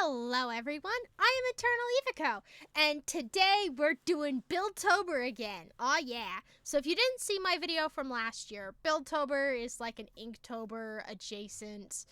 Hello everyone, I am Eternal Evico, and today we're doing Buildtober again. Oh yeah. So if you didn't see my video from last year, Buildtober is like an Inktober adjacent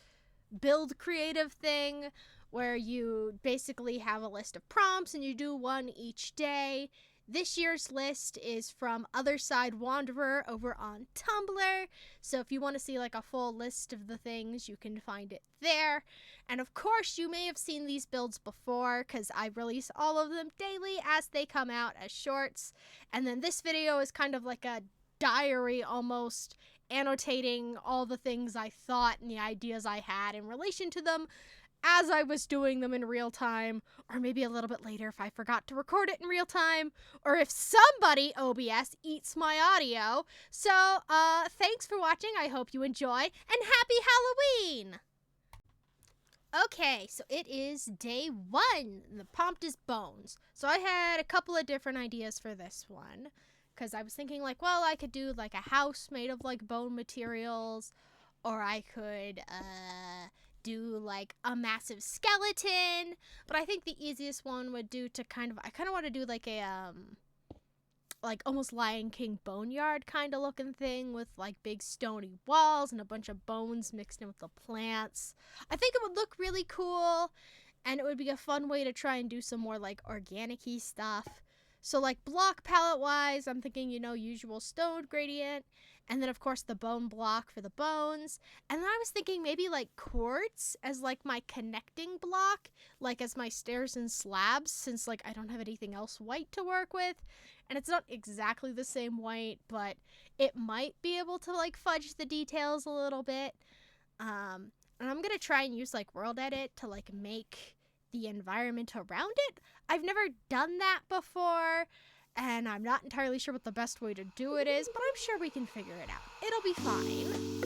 build creative thing where you basically have a list of prompts and you do one each day. This year's list is from otherside-wanderer over on Tumblr. So if you want to see like a full list of the things, you can find it there. And of course, you may have seen these builds before because I release all of them daily as they come out as shorts. And then this video is kind of like a diary almost, annotating all the things I thought and the ideas I had in relation to them as I was doing them in real time, or maybe a little bit later if I forgot to record it in real time, or if somebody, OBS, eats my audio. So, thanks for watching. I hope you enjoy, and happy Halloween! Okay, so it is day one. The prompt is bones. So I had a couple of different ideas for this one, because I was thinking like, well, I could do like a house made of like bone materials, or I could, do like a massive skeleton, but I think the easiest one would do to I kind of want to do like a like almost Lion King boneyard kind of looking thing with like big stony walls and a bunch of bones mixed in with the plants. I think it would look really cool, and it would be a fun way to try and do some more like organic-y stuff. So like block palette wise, I'm thinking, usual stone gradient, and then of course the bone block for the bones. And then I was thinking maybe like quartz as like my connecting block, like as my stairs and slabs, since like I don't have anything else white to work with. And it's not exactly the same white, but it might be able to like fudge the details a little bit. And I'm gonna try and use like world edit to like make the environment around it. I've never done that before, and I'm not entirely sure what the best way to do it is, but I'm sure we can figure it out. It'll be fine.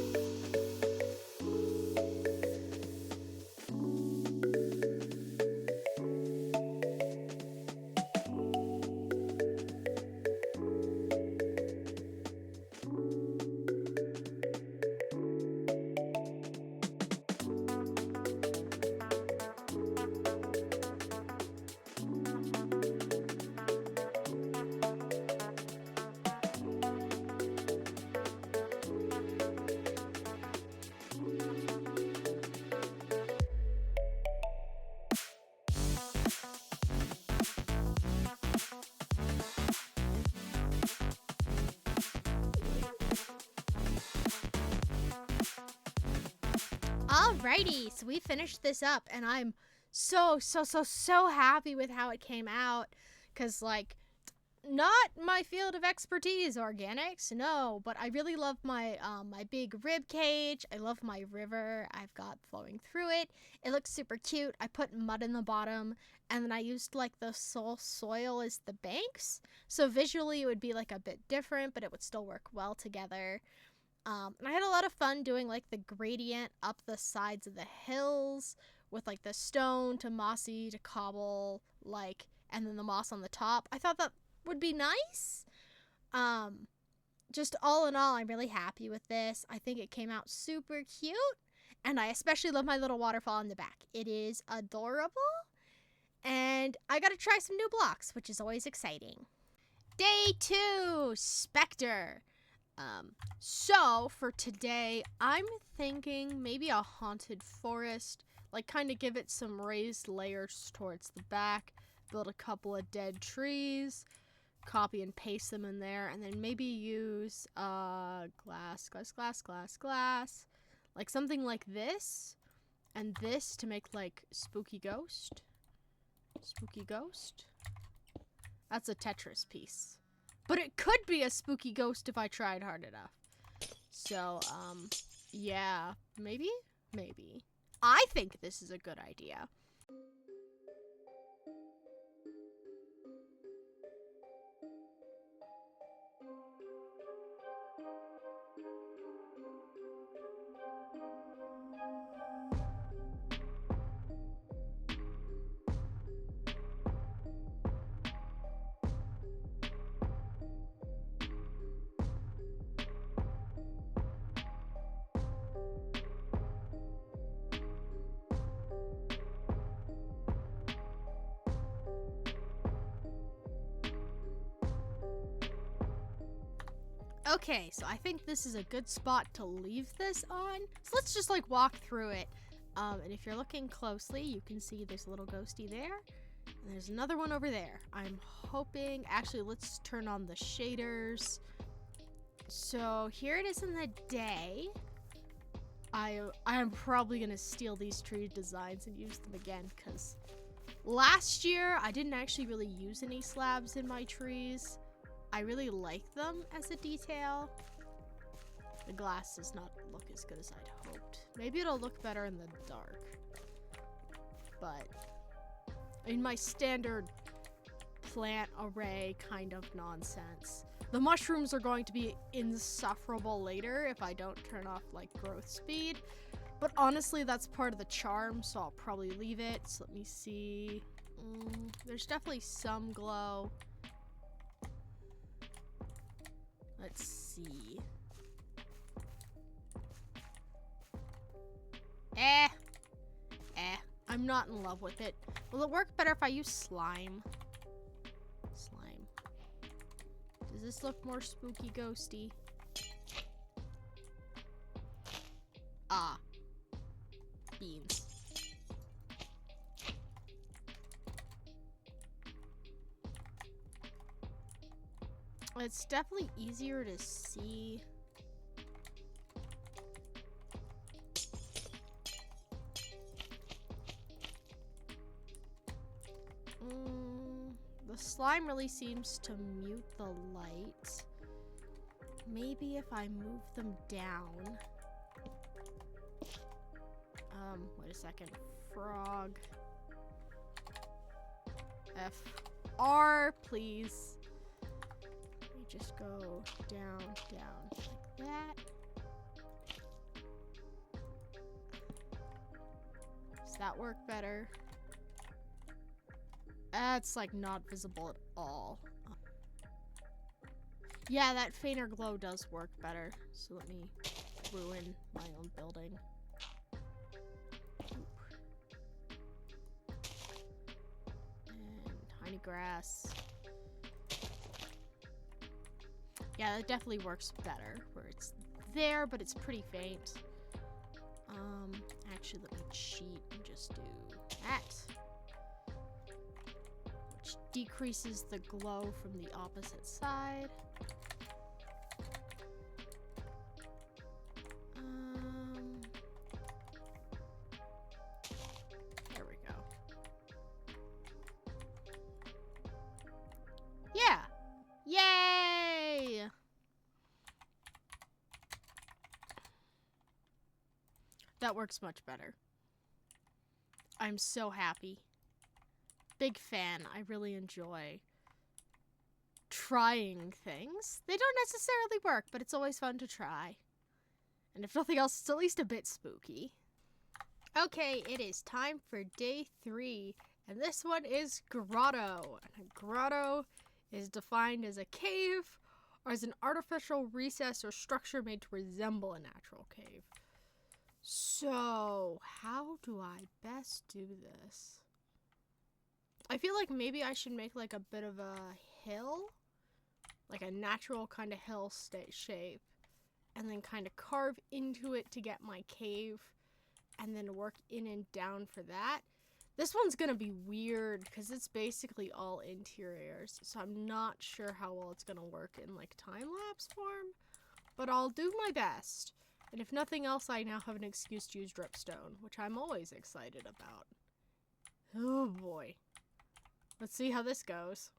Alrighty, so we finished this up, and I'm so happy with how it came out, because, like, not my field of expertise, organics, no, but I really love my big rib cage. I love my river I've got flowing through it. It looks super cute. I put mud in the bottom, and then I used, like, the soil as the banks, so visually it would be, like, a bit different, but it would still work well together. And I had a lot of fun doing like the gradient up the sides of the hills with like the stone to mossy to cobble, like, and then the moss on the top. I thought that would be nice. Just all in all, I'm really happy with this. I think it came out super cute, and I especially love my little waterfall in the back. It is adorable, and I got to try some new blocks, which is always exciting. Day 2, Spectre. So for today, I'm thinking maybe a haunted forest, like kind of give it some raised layers towards the back, build a couple of dead trees, copy and paste them in there, and then maybe use glass, like something like this, and this to make like spooky ghost. That's a Tetris piece. But it could be a spooky ghost if I tried hard enough. So, yeah, maybe. I think this is a good idea. Okay, so I think this is a good spot to leave this on. So let's just like walk through it. And if you're looking closely, you can see there's a little ghosty there. And there's another one over there. I'm hoping, actually, let's turn on the shaders. So here it is in the day. I am probably gonna steal these tree designs and use them again, because last year I didn't actually really use any slabs in my trees. I really like them as a detail. The glass does not look as good as I'd hoped. Maybe it'll look better in the dark. But in my standard plant array kind of nonsense, the mushrooms are going to be insufferable later if I don't turn off like growth speed. But honestly, that's part of the charm, so I'll probably leave it. So let me see. There's definitely some glow. Let's see. I'm not in love with it. Will it work better if I use slime? Slime. Does this look more spooky ghosty? Ah. Beans. It's definitely easier to see. The slime really seems to mute the light. Maybe if I move them down. Wait a second. Frog. FR, please. Let me just go down, down, like that. Does that work better? That's like not visible at all. Yeah, that fainter glow does work better. So let me ruin my own building. And tiny grass. Yeah, that definitely works better where it's there, but it's pretty faint. Actually, let me cheat and just do that. Which decreases the glow from the opposite side. There we go. Yeah! Yay! That works much better. I'm so happy. Big fan. I really enjoy trying things. They don't necessarily work, but it's always fun to try. And if nothing else, it's at least a bit spooky. Okay, it is time for day 3. And this one is grotto. And a grotto is defined as a cave or as an artificial recess or structure made to resemble a natural cave. So, how do I best do this? I feel like maybe I should make like a bit of a hill, like a natural kind of hill shape, and then kind of carve into it to get my cave, and then work in and down for that. This one's gonna be weird because it's basically all interiors, so I'm not sure how well it's gonna work in like time-lapse form, but I'll do my best. And if nothing else, I now have an excuse to use dripstone, which I'm always excited about. Oh boy. Let's see how this goes.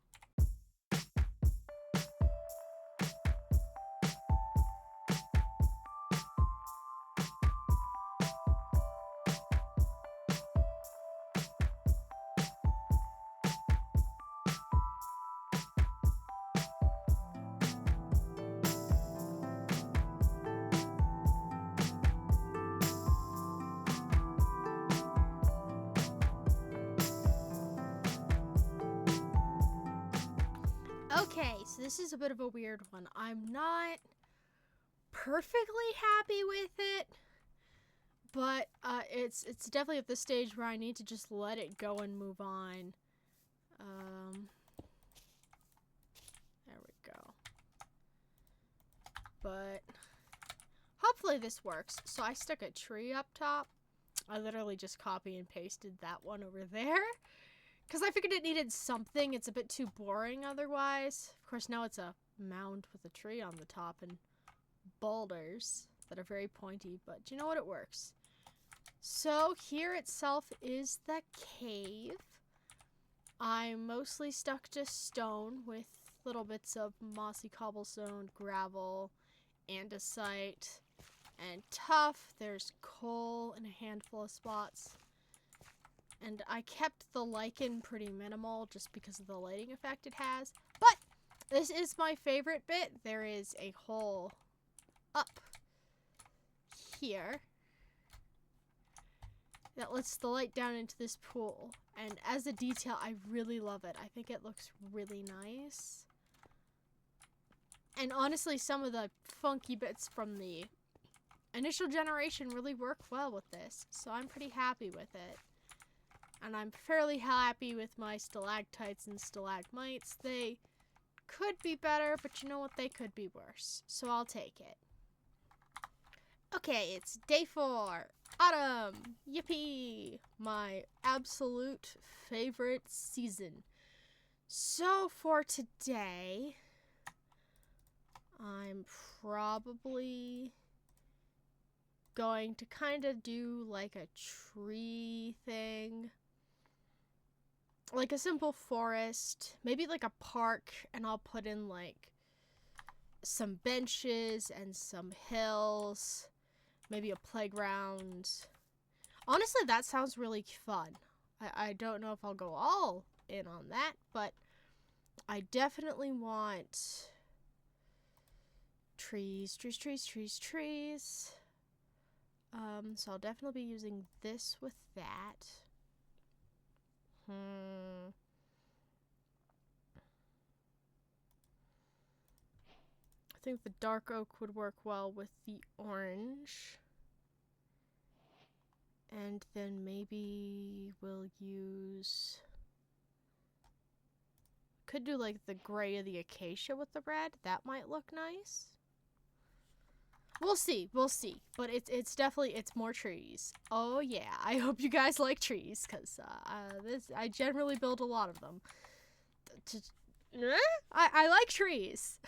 Okay, so this is a bit of a weird one. I'm not perfectly happy with it, but it's definitely at this stage where I need to just let it go and move on. There we go. but hopefully this works. So I stuck a tree up top. I literally just copy and pasted that one over there because I figured it needed something. It's a bit too boring otherwise. Of course, now it's a mound with a tree on the top and boulders that are very pointy, but you know what? It works. So here itself is the cave. I'm mostly stuck to stone with little bits of mossy cobblestone, gravel, andesite, and tuff. There's coal in a handful of spots. And I kept the lichen pretty minimal just because of the lighting effect it has. But this is my favorite bit. There is a hole up here that lets the light down into this pool. And as a detail, I really love it. I think it looks really nice. And honestly, some of the funky bits from the initial generation really work well with this. So I'm pretty happy with it. And I'm fairly happy with my stalactites and stalagmites. They could be better, but you know what? They could be worse. So I'll take it. Okay, it's day 4. Autumn. Yippee. My absolute favorite season. So for today, I'm probably going to kind of do like a tree thing. Like a simple forest, maybe like a park, and I'll put in like some benches and some hills, maybe a playground. Honestly, that sounds really fun. I don't know if I'll go all in on that, but I definitely want trees. So I'll definitely be using this with that. I think the dark oak would work well with the orange. And then maybe we'll use... Could do like the gray of the acacia with the red. That might look nice. We'll see. But it's definitely, it's more trees. Oh yeah, I hope you guys like trees, because I generally build a lot of them. I like trees.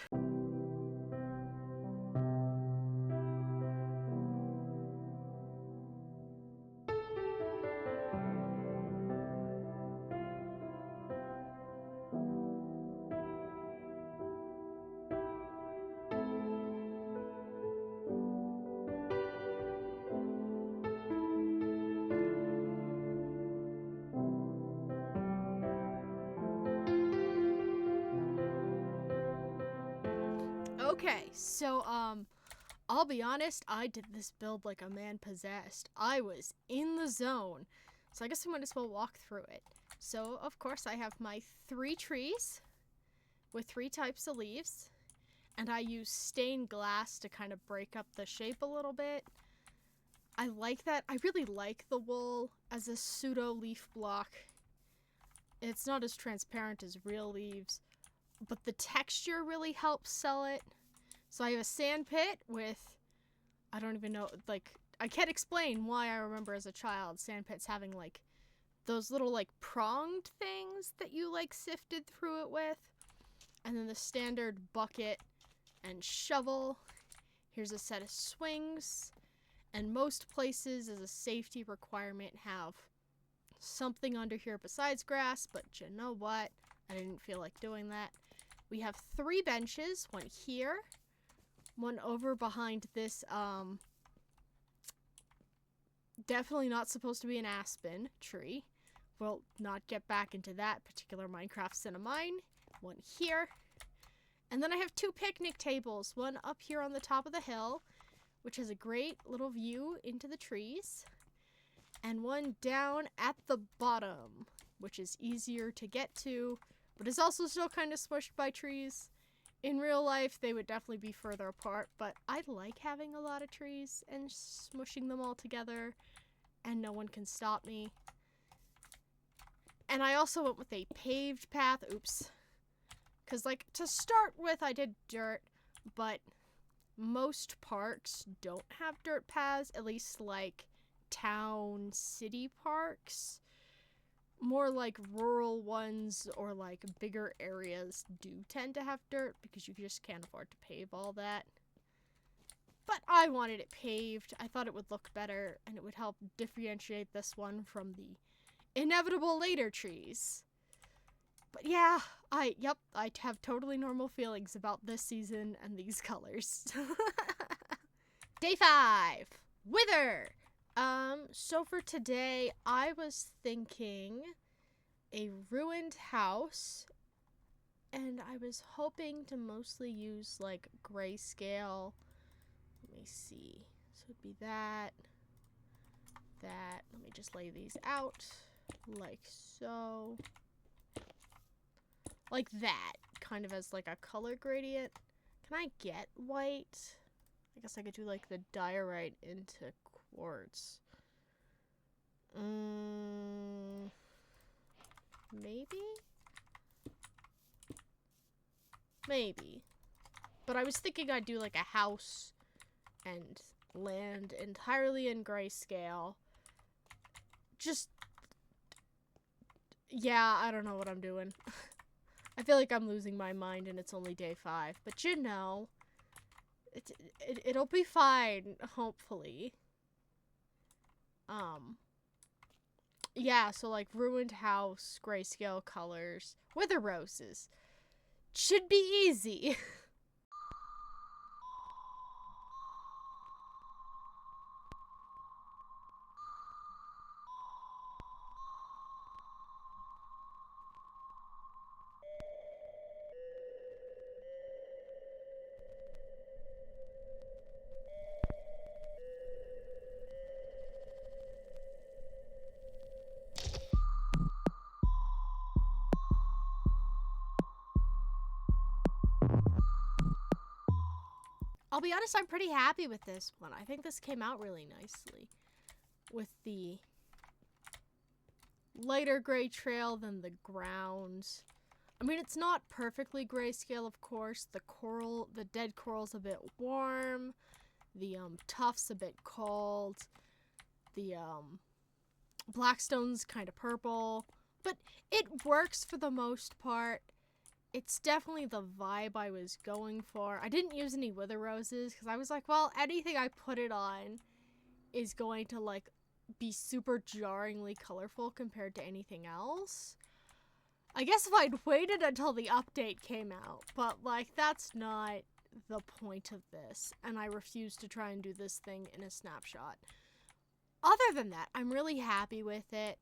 Okay, so, I'll be honest, I did this build like a man possessed. I was in the zone. So I guess I might as well walk through it. So, of course, I have my 3 trees with 3 types of leaves. And I use stained glass to kind of break up the shape a little bit. I like that. I really like the wool as a pseudo leaf block. It's not as transparent as real leaves, but the texture really helps sell it. So I have a sand pit with, I don't even know, like, I can't explain why I remember as a child sand pits having, like, those little, like, pronged things that you, like, sifted through it with. And then the standard bucket and shovel. Here's a set of swings. And most places, as a safety requirement, have something under here besides grass, but you know what? I didn't feel like doing that. We have 3 benches, one here, one over behind this, definitely not supposed to be an aspen tree. We'll not get back into that particular Minecraft cinemine. One here. And then I have 2 picnic tables, one up here on the top of the hill, which has a great little view into the trees, and one down at the bottom, which is easier to get to, but is also still kind of smushed by trees. In real life, they would definitely be further apart, but I like having a lot of trees and smushing them all together, and no one can stop me. And I also went with a paved path. Oops. Because, like, to start with, I did dirt, but most parks don't have dirt paths, at least like town city parks. More like rural ones or like bigger areas do tend to have dirt because you just can't afford to pave all that. But I wanted it paved. I thought it would look better and it would help differentiate this one from the inevitable later trees. But yeah, I have totally normal feelings about this season and these colors. Day 5, Wither. So for today, I was thinking a ruined house, and I was hoping to mostly use like grayscale. Let me see. So it'd be that. Let me just lay these out like so. Like that, kind of as like a color gradient. Can I get white? I guess I could do like the diorite into quartz. Maybe. But I was thinking I'd do like a house and land entirely in grayscale. Yeah, I don't know what I'm doing. I feel like I'm losing my mind and it's only day 5. But you know, it'll be fine, hopefully. Yeah, so like ruined house, grayscale colors, wither roses. Should be easy. I'll be honest, I'm pretty happy with this one. I think this came out really nicely with the lighter gray trail than the grounds. I mean, it's not perfectly grayscale, of course. The dead coral's a bit warm. The tuff's a bit cold. The blackstone's kind of purple. But it works for the most part. It's definitely the vibe I was going for. I didn't use any wither roses because I was like, well, anything I put it on is going to like be super jarringly colorful compared to anything else. I guess if I'd waited until the update came out, but like that's not the point of this, and I refuse to try and do this thing in a snapshot. Other than that, I'm really happy with it.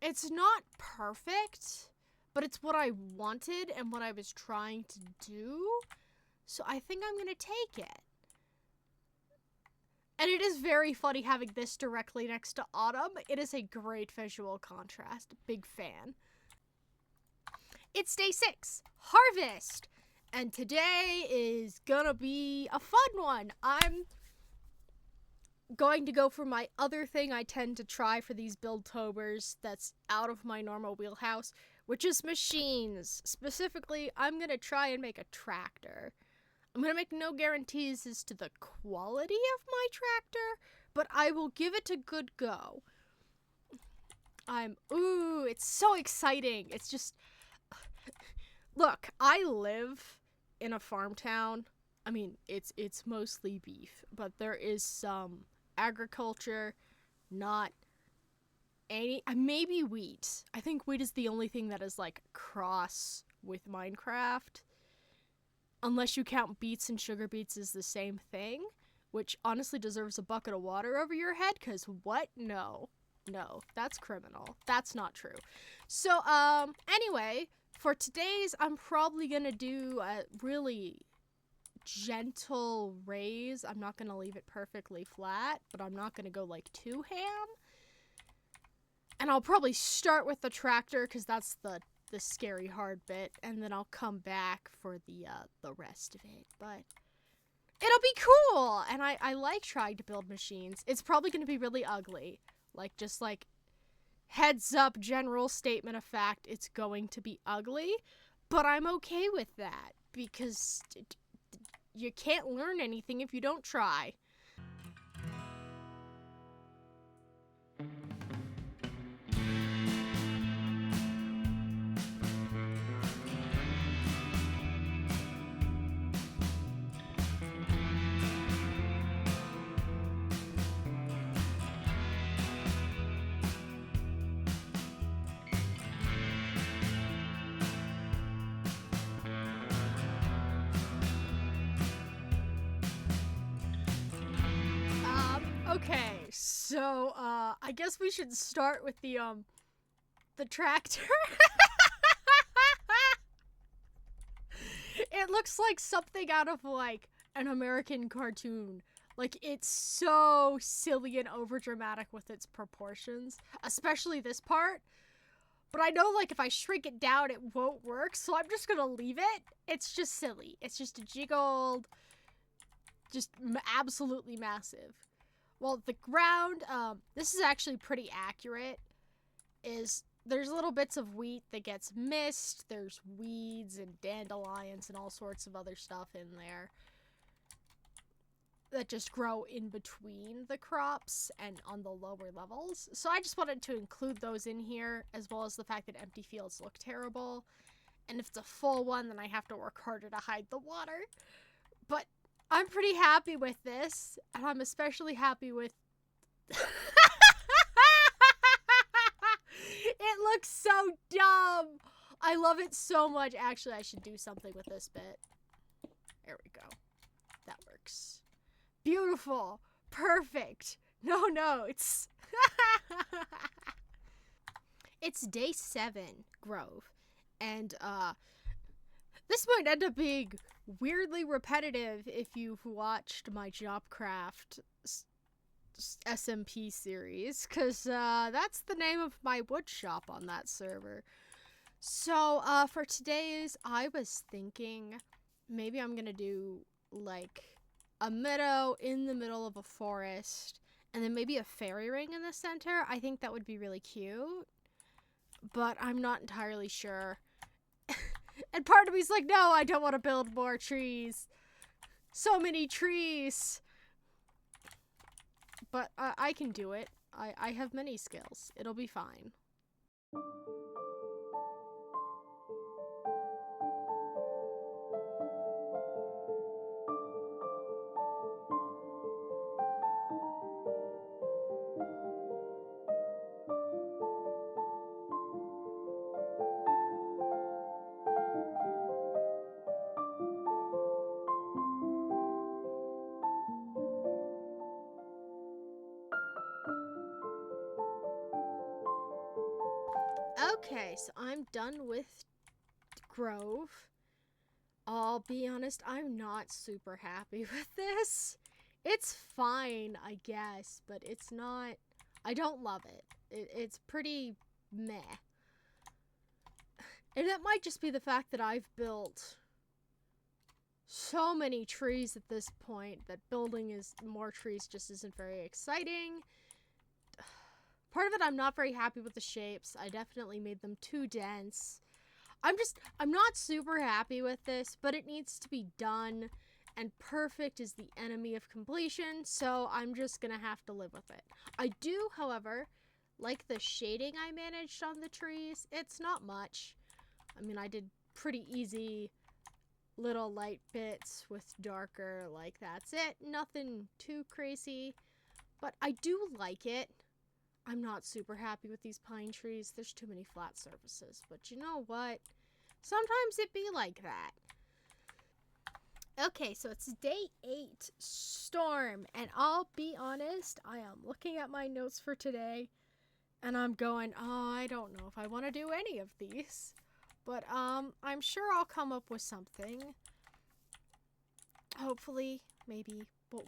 It's not perfect, but it's what I wanted and what I was trying to do, so I think I'm gonna take it. And it is very funny having this directly next to autumn. It is a great visual contrast. Big fan. It's day 6, harvest. And today is gonna be a fun one. I'm going to go for my other thing I tend to try for these Buildtobers that's out of my normal wheelhouse, which is machines. Specifically, I'm gonna try and make a tractor. I'm gonna make no guarantees as to the quality of my tractor, but I will give it a good go. It's so exciting. It's just, look, I live in a farm town. I mean, it's mostly beef, but there is some agriculture, not any, maybe wheat. I think wheat is the only thing that is like cross with Minecraft. Unless you count beets and sugar beets as the same thing, which honestly deserves a bucket of water over your head, because what? No, that's criminal. That's not true. So, anyway, for today's, I'm probably gonna do a really gentle raise. I'm not gonna leave it perfectly flat, but I'm not gonna go like too ham. And I'll probably start with the tractor, because that's the scary hard bit, and then I'll come back for the rest of it. But it'll be cool, and I like trying to build machines. It's probably going to be really ugly. Like, just like, heads up, general statement of fact, it's going to be ugly, but I'm okay with that, because, you can't learn anything if you don't try. Okay, so I guess we should start with the tractor. It looks like something out of like an American cartoon. Like, it's so silly and overdramatic with its proportions, especially this part. But I know, like, if I shrink it down, it won't work, so I'm just gonna leave it. It's just silly. It's just a jiggled, just absolutely massive. Well, the ground, this is actually pretty accurate, there's little bits of wheat that gets missed, there's weeds and dandelions and all sorts of other stuff in there that just grow in between the crops and on the lower levels. So I just wanted to include those in here, as well as the fact that empty fields look terrible. And if it's a full one, then I have to work harder to hide the water. But I'm pretty happy with this, and I'm especially happy with... It looks so dumb! I love it so much. Actually, I should do something with this bit. There we go. That works. Beautiful. Perfect. No, it's... It's day 7, Grove. And, this might end up being weirdly repetitive if you've watched my Jobcraft SMP series, because that's the name of my wood shop on that server. So for today's, I was thinking maybe I'm gonna do like a meadow in the middle of a forest, and then maybe a fairy ring in the center. I think that would be really cute, but I'm not entirely sure. And part of me's like, no, I don't want to build more trees. So many trees. But I can do it. I have many skills. It'll be fine. Okay, so I'm done with Grove. I'll be honest, I'm not super happy with this. It's fine, I guess, but it's not... I don't love it. It's pretty meh. And it might just be the fact that I've built so many trees at this point that building more trees just isn't very exciting. Part of it, I'm not very happy with the shapes. I definitely made them too dense. I'm not super happy with this, but it needs to be done, and perfect is the enemy of completion, so I'm just gonna have to live with it. I do, however, like the shading I managed on the trees. It's not much. I mean, I did pretty easy little light bits with darker, like that's it. Nothing too crazy, but I do like it. I'm not super happy with these pine trees. There's too many flat surfaces. But you know what? Sometimes it be like that. Okay, so it's day 8, storm. And I'll be honest, I am looking at my notes for today, and I'm going, oh, I don't know if I want to do any of these. But I'm sure I'll come up with something. Hopefully, maybe.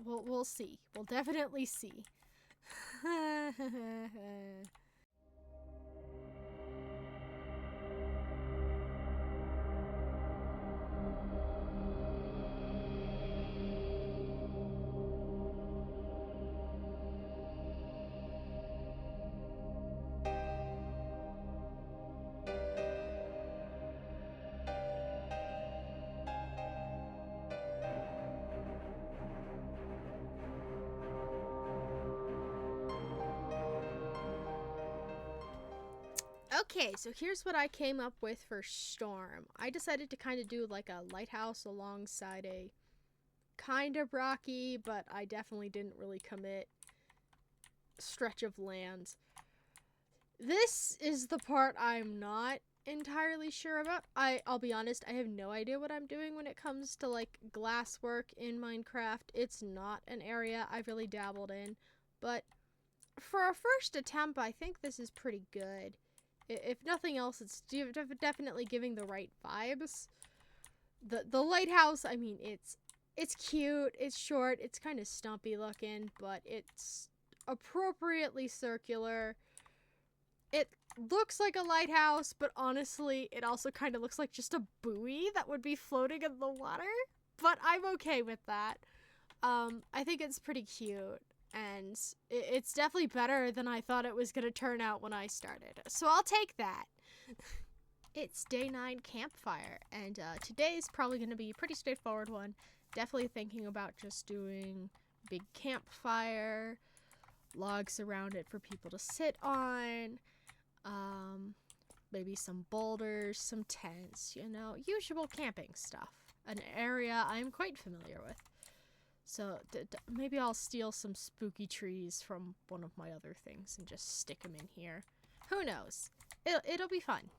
We'll see. We'll definitely see. Okay, so here's what I came up with for Storm. I decided to kind of do like a lighthouse alongside a kind of rocky, but I definitely didn't really commit stretch of land. This is the part I'm not entirely sure about. I'll be honest, I have no idea what I'm doing when it comes to like glass work in Minecraft. It's not an area I've really dabbled in, but for a first attempt, I think this is pretty good. If nothing else, it's definitely giving the right vibes. The lighthouse, I mean, it's cute, it's short, it's kind of stumpy looking, but it's appropriately circular. It looks like a lighthouse, but honestly, it also kind of looks like just a buoy that would be floating in the water. But I'm okay with that. I think it's pretty cute, and it's definitely better than I thought it was going to turn out when I started. So I'll take that. It's day 9 campfire, and today's probably going to be a pretty straightforward one. Definitely thinking about just doing big campfire, logs around it for people to sit on, maybe some boulders, some tents, you know, usual camping stuff. An area I'm quite familiar with. So maybe I'll steal some spooky trees from one of my other things and just stick them in here. Who knows? It'll be fun.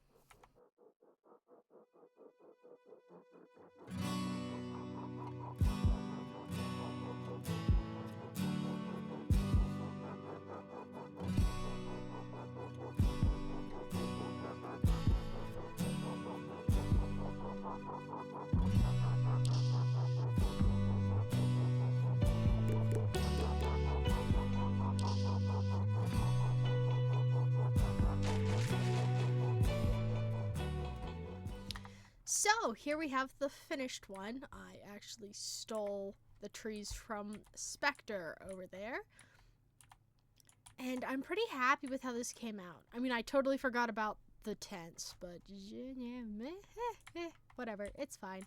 So here we have the finished one. I actually stole the trees from Spectre over there. And I'm pretty happy with how this came out. I mean, I totally forgot about the tents, but whatever, it's fine.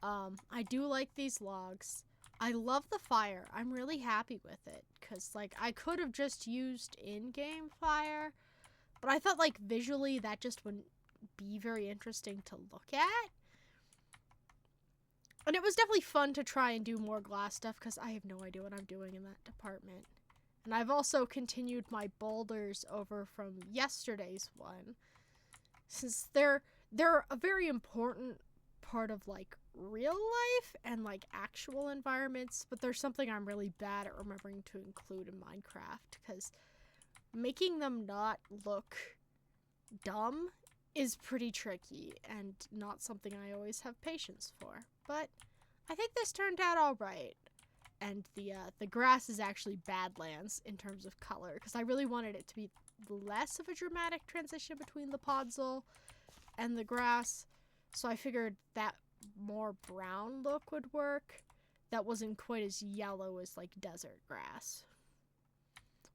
I do like these logs. I love the fire. I'm really happy with it, because, like, I could have just used in-game fire, but I thought, like, visually that just wouldn't be very interesting to look at. And it was definitely fun to try and do more glass stuff, because I have no idea what I'm doing in that department. And I've also continued my boulders over from yesterday's one, since they're a very important part of, like, real life and, like, actual environments, but there's something I'm really bad at remembering to include in Minecraft, because making them not look dumb is pretty tricky and not something I always have patience for. But I think this turned out all right. And the grass is actually Badlands in terms of color, because I really wanted it to be less of a dramatic transition between the podzol and the grass. So I figured that more brown look would work. That wasn't quite as yellow as, like, desert grass.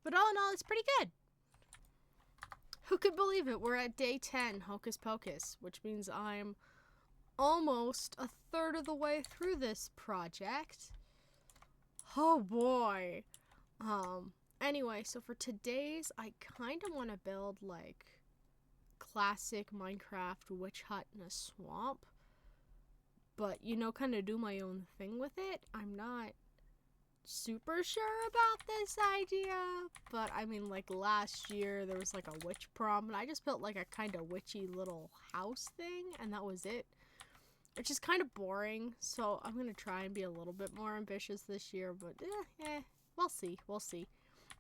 But all in all, it's pretty good. Who could believe it? We're at day 10, Hocus Pocus, which means I'm almost a third of the way through this project. Oh boy. Anyway, so for today's, I kind of want to build, like, classic Minecraft witch hut in a swamp. But, you know, kind of do my own thing with it. I'm not super sure about this idea, but I mean, like, last year there was, like, a witch prom, and I just built, like, a kind of witchy little house thing, and that was it. Which is kind of boring, so I'm gonna try and be a little bit more ambitious this year, but we'll see.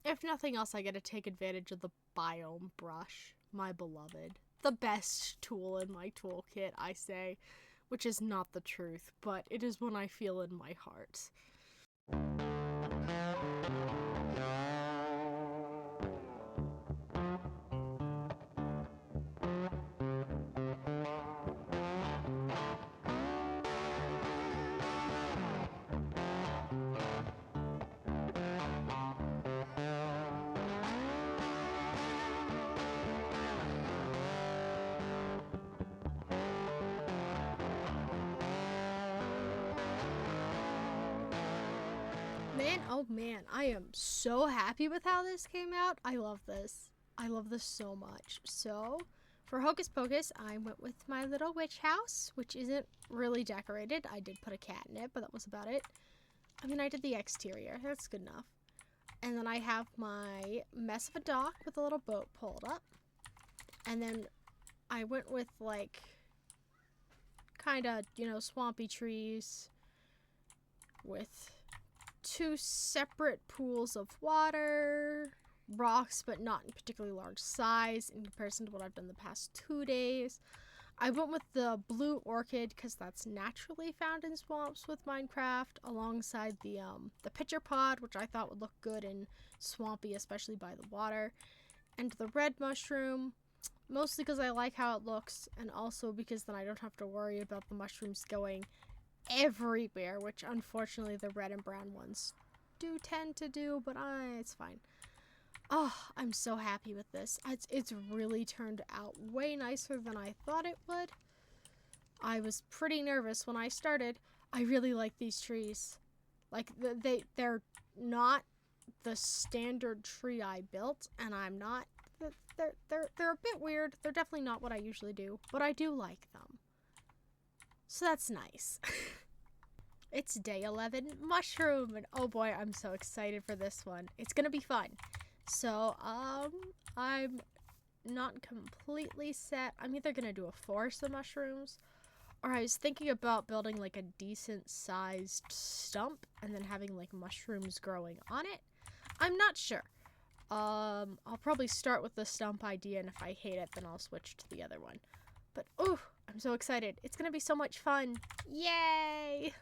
If nothing else, I get to take advantage of the biome brush, my beloved. The best tool in my toolkit, I say, which is not the truth, but it is one I feel in my heart. Oh man, I am so happy with how this came out. I love this. I love this so much. So, For Hocus Pocus, I went with my little witch house, which isn't really decorated. I did put a cat in it, but that was about it. I mean, I did the exterior. That's good enough. And then I have my mess of a dock with a little boat pulled up. And then I went with, like, kind of, you know, swampy trees with 2 separate pools of water, rocks, but not in particularly large size in comparison to what I've done the past 2 days. I went with the blue orchid because that's naturally found in swamps with Minecraft, alongside the pitcher pod, which I thought would look good and swampy, especially by the water, and the red mushroom, mostly because I like how it looks, and also because then I don't have to worry about the mushrooms going everywhere, which unfortunately the red and brown ones do tend to do, but it's fine. Oh, I'm so happy with this. It's really turned out way nicer than I thought it would. I was pretty nervous when I started. I really like these trees. Like, they're not the standard tree I built, and I'm not. They're a bit weird. They're definitely not what I usually do, but I do like them. So that's nice. It's day 11 mushroom, and oh boy, I'm so excited for this one. It's gonna be fun. So, I'm not completely set. I'm either gonna do a forest of mushrooms, or I was thinking about building like a decent sized stump and then having like mushrooms growing on it. I'm not sure. I'll probably start with the stump idea, and if I hate it, then I'll switch to the other one. But, oh, I'm so excited. It's gonna be so much fun. Yay!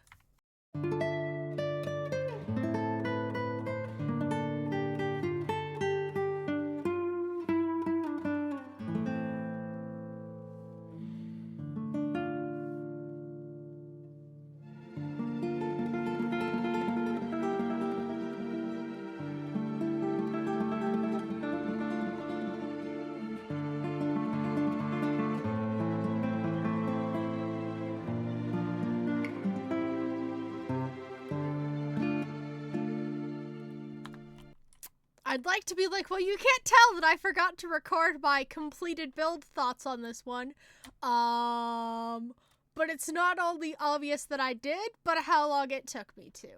I'd like to be like, well, you can't tell that I forgot to record my completed build thoughts on this one. But it's not only obvious that I did, but how long it took me to.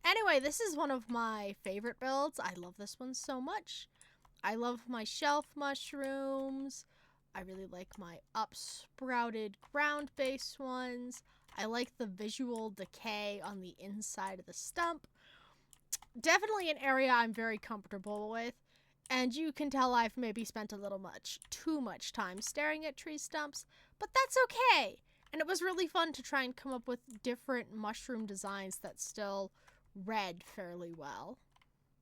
Anyway, this is one of my favorite builds. I love this one so much. I love my shelf mushrooms. I really like my up-sprouted ground-based ones. I like the visual decay on the inside of the stump. Definitely an area I'm very comfortable with, and you can tell I've maybe spent a little too much time staring at tree stumps, but that's okay. And it was really fun to try and come up with different mushroom designs that still read fairly well.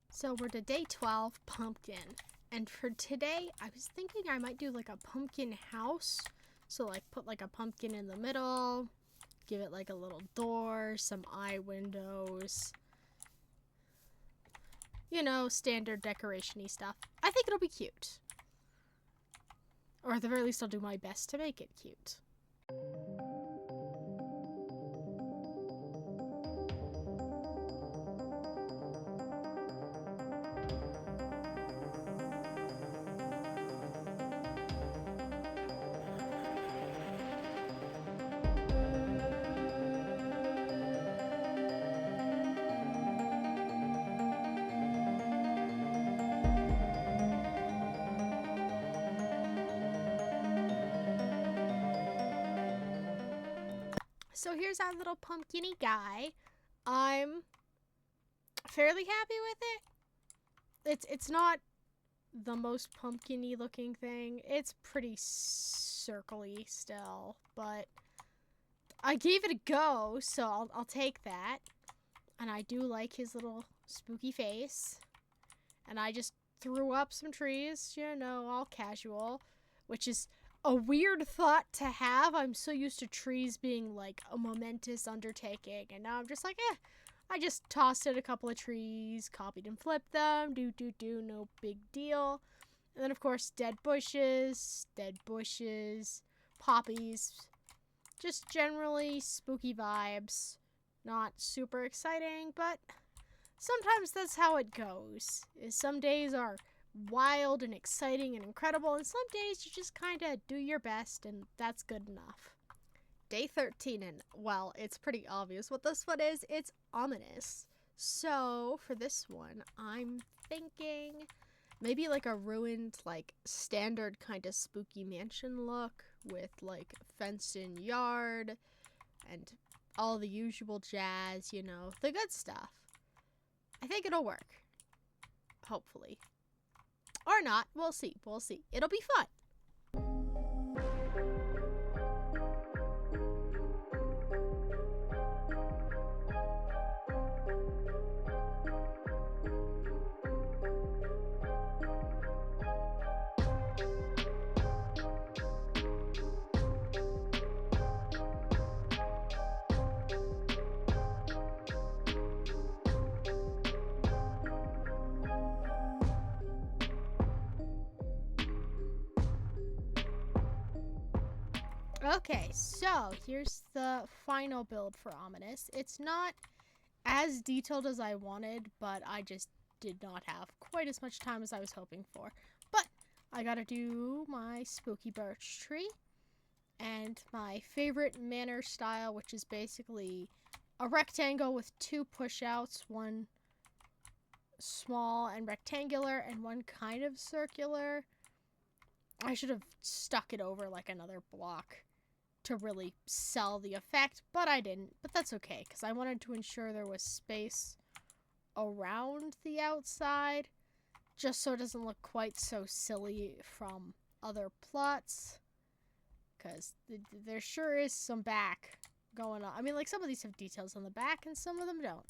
So we're to day 12, pumpkin. And for today, I was thinking I might do like a pumpkin house. So like put like a pumpkin in the middle, give it like a little door, some eye windows. You know, standard decoration-y stuff. I think it'll be cute. Or at the very least, I'll do my best to make it cute. So here's our little pumpkin-y guy. I'm fairly happy with it. It's not the most pumpkin-y looking thing. It's pretty circle-y still, but I gave it a go, so I'll take that. And I do like his little spooky face. And I just threw up some trees, you know, all casual, which is a weird thought to have. I'm so used to trees being like a momentous undertaking, and now I'm just like, I just tossed in a couple of trees, copied and flipped them, no big deal. And then of course dead bushes, poppies, just generally spooky vibes. Not super exciting, but sometimes that's how it goes. Some days are wild and exciting and incredible, and some days you just kind of do your best, and that's good enough. Day 13, and well, it's pretty obvious what this one is. It's ominous. So for this one, I'm thinking maybe like a ruined, like standard kind of spooky mansion look with like fenced in yard and all the usual jazz, you know, the good stuff. I think it'll work. Hopefully. Or not. We'll see. We'll see. It'll be fun. Okay, so here's the final build for Ominous. It's not as detailed as I wanted, but I just did not have quite as much time as I was hoping for. But I gotta do my spooky birch tree and my favorite manor style, which is basically a rectangle with two push-outs, one small and rectangular and one kind of circular. I should have stuck it over like another block to really sell the effect, but I didn't. But that's okay, because I wanted to ensure there was space around the outside, just so it doesn't look quite so silly from other plots, because there sure is some back going on. I mean, like, some of these have details on the back, and some of them don't.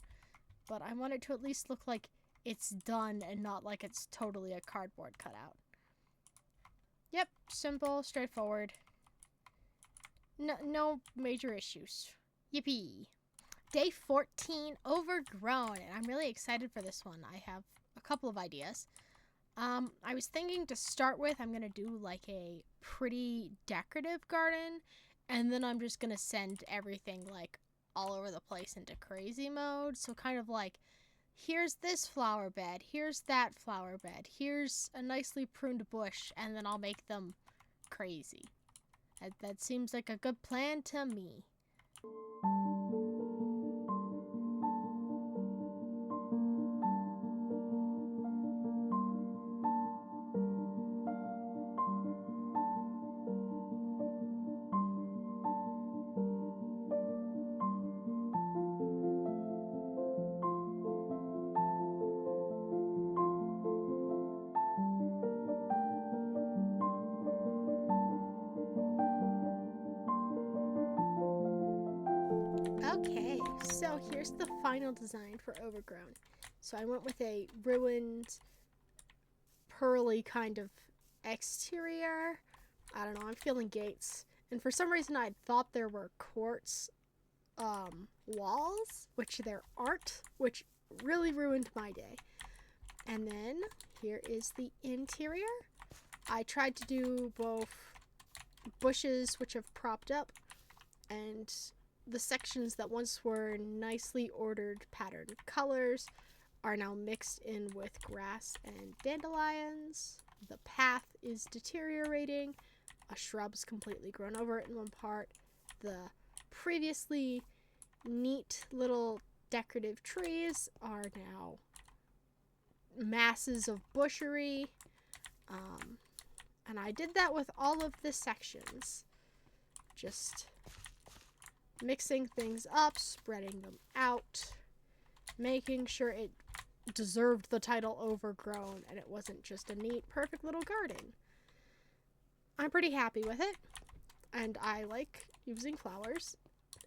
But I want it to at least look like it's done, and not like it's totally a cardboard cutout. Yep, simple, straightforward. No major issues. Yippee. Day 14, Overgrown, and I'm really excited for this one. I have a couple of ideas. I was thinking to start with, I'm going to do like a pretty decorative garden, and then I'm just going to send everything like all over the place into crazy mode. So kind of like, here's this flower bed, here's that flower bed, here's a nicely pruned bush, and then I'll make them crazy. That seems like a good plan to me. Okay, so here's the final design for Overgrown. So I went with a ruined, pearly kind of exterior. I don't know, I'm feeling gates. And for some reason I thought there were quartz walls, which there aren't, which really ruined my day. And then here is the interior. I tried to do both bushes, which have propped up, and the sections that once were nicely ordered patterned colors are now mixed in with grass and dandelions. The path is deteriorating. A shrub's completely grown over it in one part. The previously neat little decorative trees are now masses of bushery. And I did that with all of the sections. Just mixing things up, spreading them out, making sure it deserved the title Overgrown and it wasn't just a neat, perfect little garden. I'm pretty happy with it, and I like using flowers,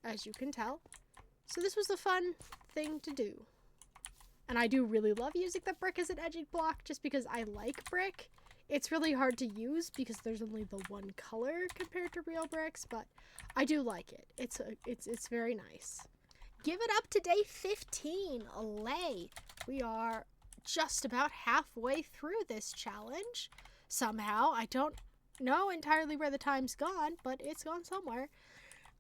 as you can tell. So this was a fun thing to do. And I do really love using the brick as an edging block just because I like brick. It's really hard to use because there's only the one color compared to real bricks, but I do like it. It's very nice. Give it up to day 15. Olay. We are just about halfway through this challenge. Somehow, I don't know entirely where the time's gone, but it's gone somewhere.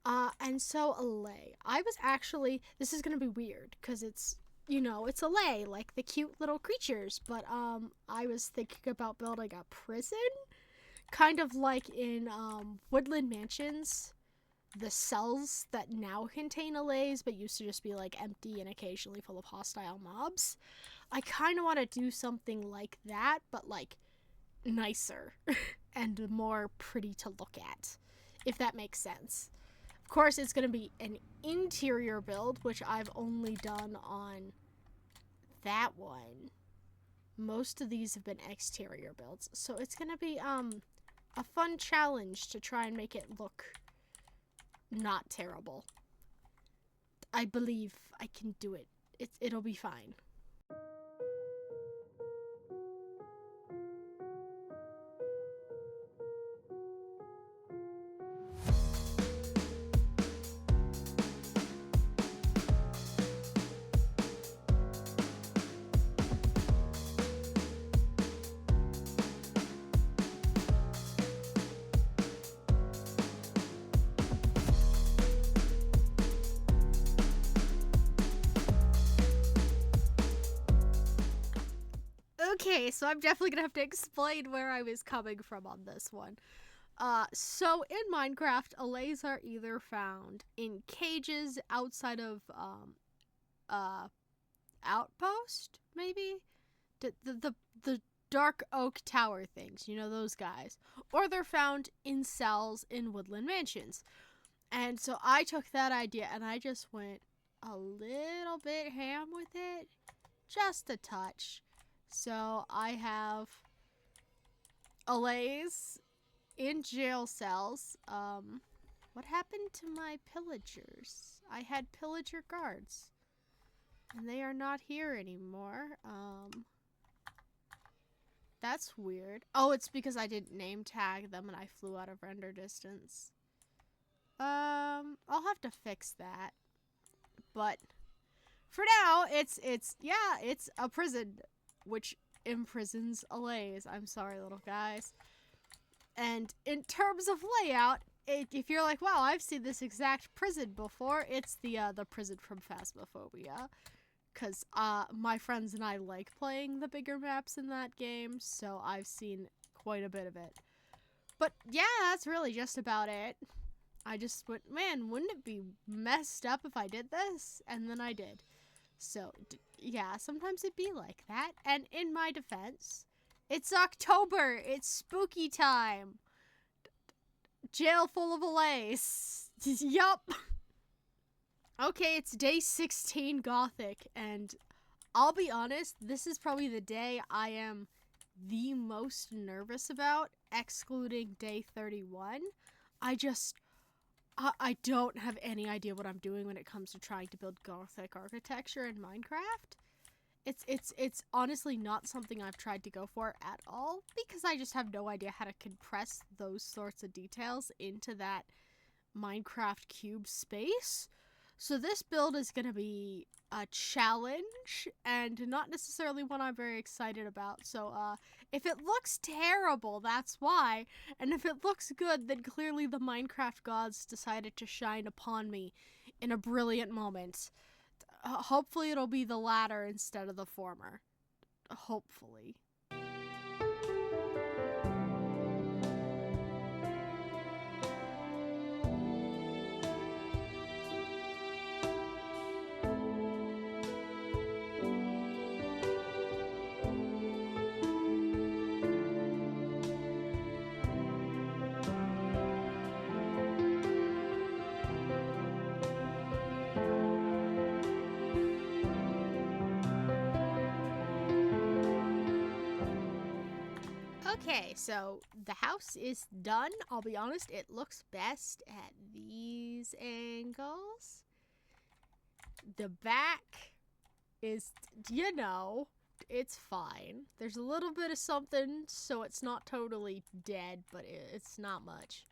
And so, olay. I was actually, this is going to be weird because it's you know, it's a lay, like the cute little creatures. But I was thinking about building a prison, kind of like in Woodland Mansions. The cells that now contain allays but used to just be like empty and occasionally full of hostile mobs. I kind of want to do something like that, but like nicer and more pretty to look at, if that makes sense. Of course, it's going to be an interior build, which I've only done on that one. Most of these have been exterior builds, so it's going to be a fun challenge to try and make it look not terrible. I believe I can do it. It'll be fine. Okay, so I'm definitely gonna have to explain where I was coming from on this one. So in Minecraft, allays are either found in cages outside of outpost, maybe the dark oak tower things, you know, those guys, or they're found in cells in Woodland Mansions. And so I took that idea and I just went a little bit ham with it, just a touch. So I have allays in jail cells. What happened to my pillagers? I had pillager guards, and they are not here anymore. That's weird. Oh, it's because I didn't name tag them and I flew out of render distance. I'll have to fix that. But for now, it's a prison, which imprisons allays. I'm sorry, little guys. And in terms of layout, if you're like, wow, I've seen this exact prison before, it's the prison from Phasmophobia. Because my friends and I like playing the bigger maps in that game, so I've seen quite a bit of it. But yeah, that's really just about it. I just went, man, wouldn't it be messed up if I did this? And then I did. So, yeah, sometimes it'd be like that. And in my defense, it's October. It's spooky time. Jail full of allays. Yup. Okay, it's day 16 Gothic, and I'll be honest, this is probably the day I am the most nervous about, excluding day 31. I don't have any idea what I'm doing when it comes to trying to build Gothic architecture in Minecraft. It's honestly not something I've tried to go for at all, because I just have no idea how to compress those sorts of details into that Minecraft cube space. So this build is going to be a challenge, and not necessarily one I'm very excited about. So if it looks terrible, that's why. And if it looks good, then clearly the Minecraft gods decided to shine upon me in a brilliant moment. Hopefully it'll be the latter instead of the former. Hopefully. Okay, so the house is done. I'll be honest, it looks best at these angles. The back is, you know, it's fine. There's a little bit of something, so it's not totally dead, but it's not much.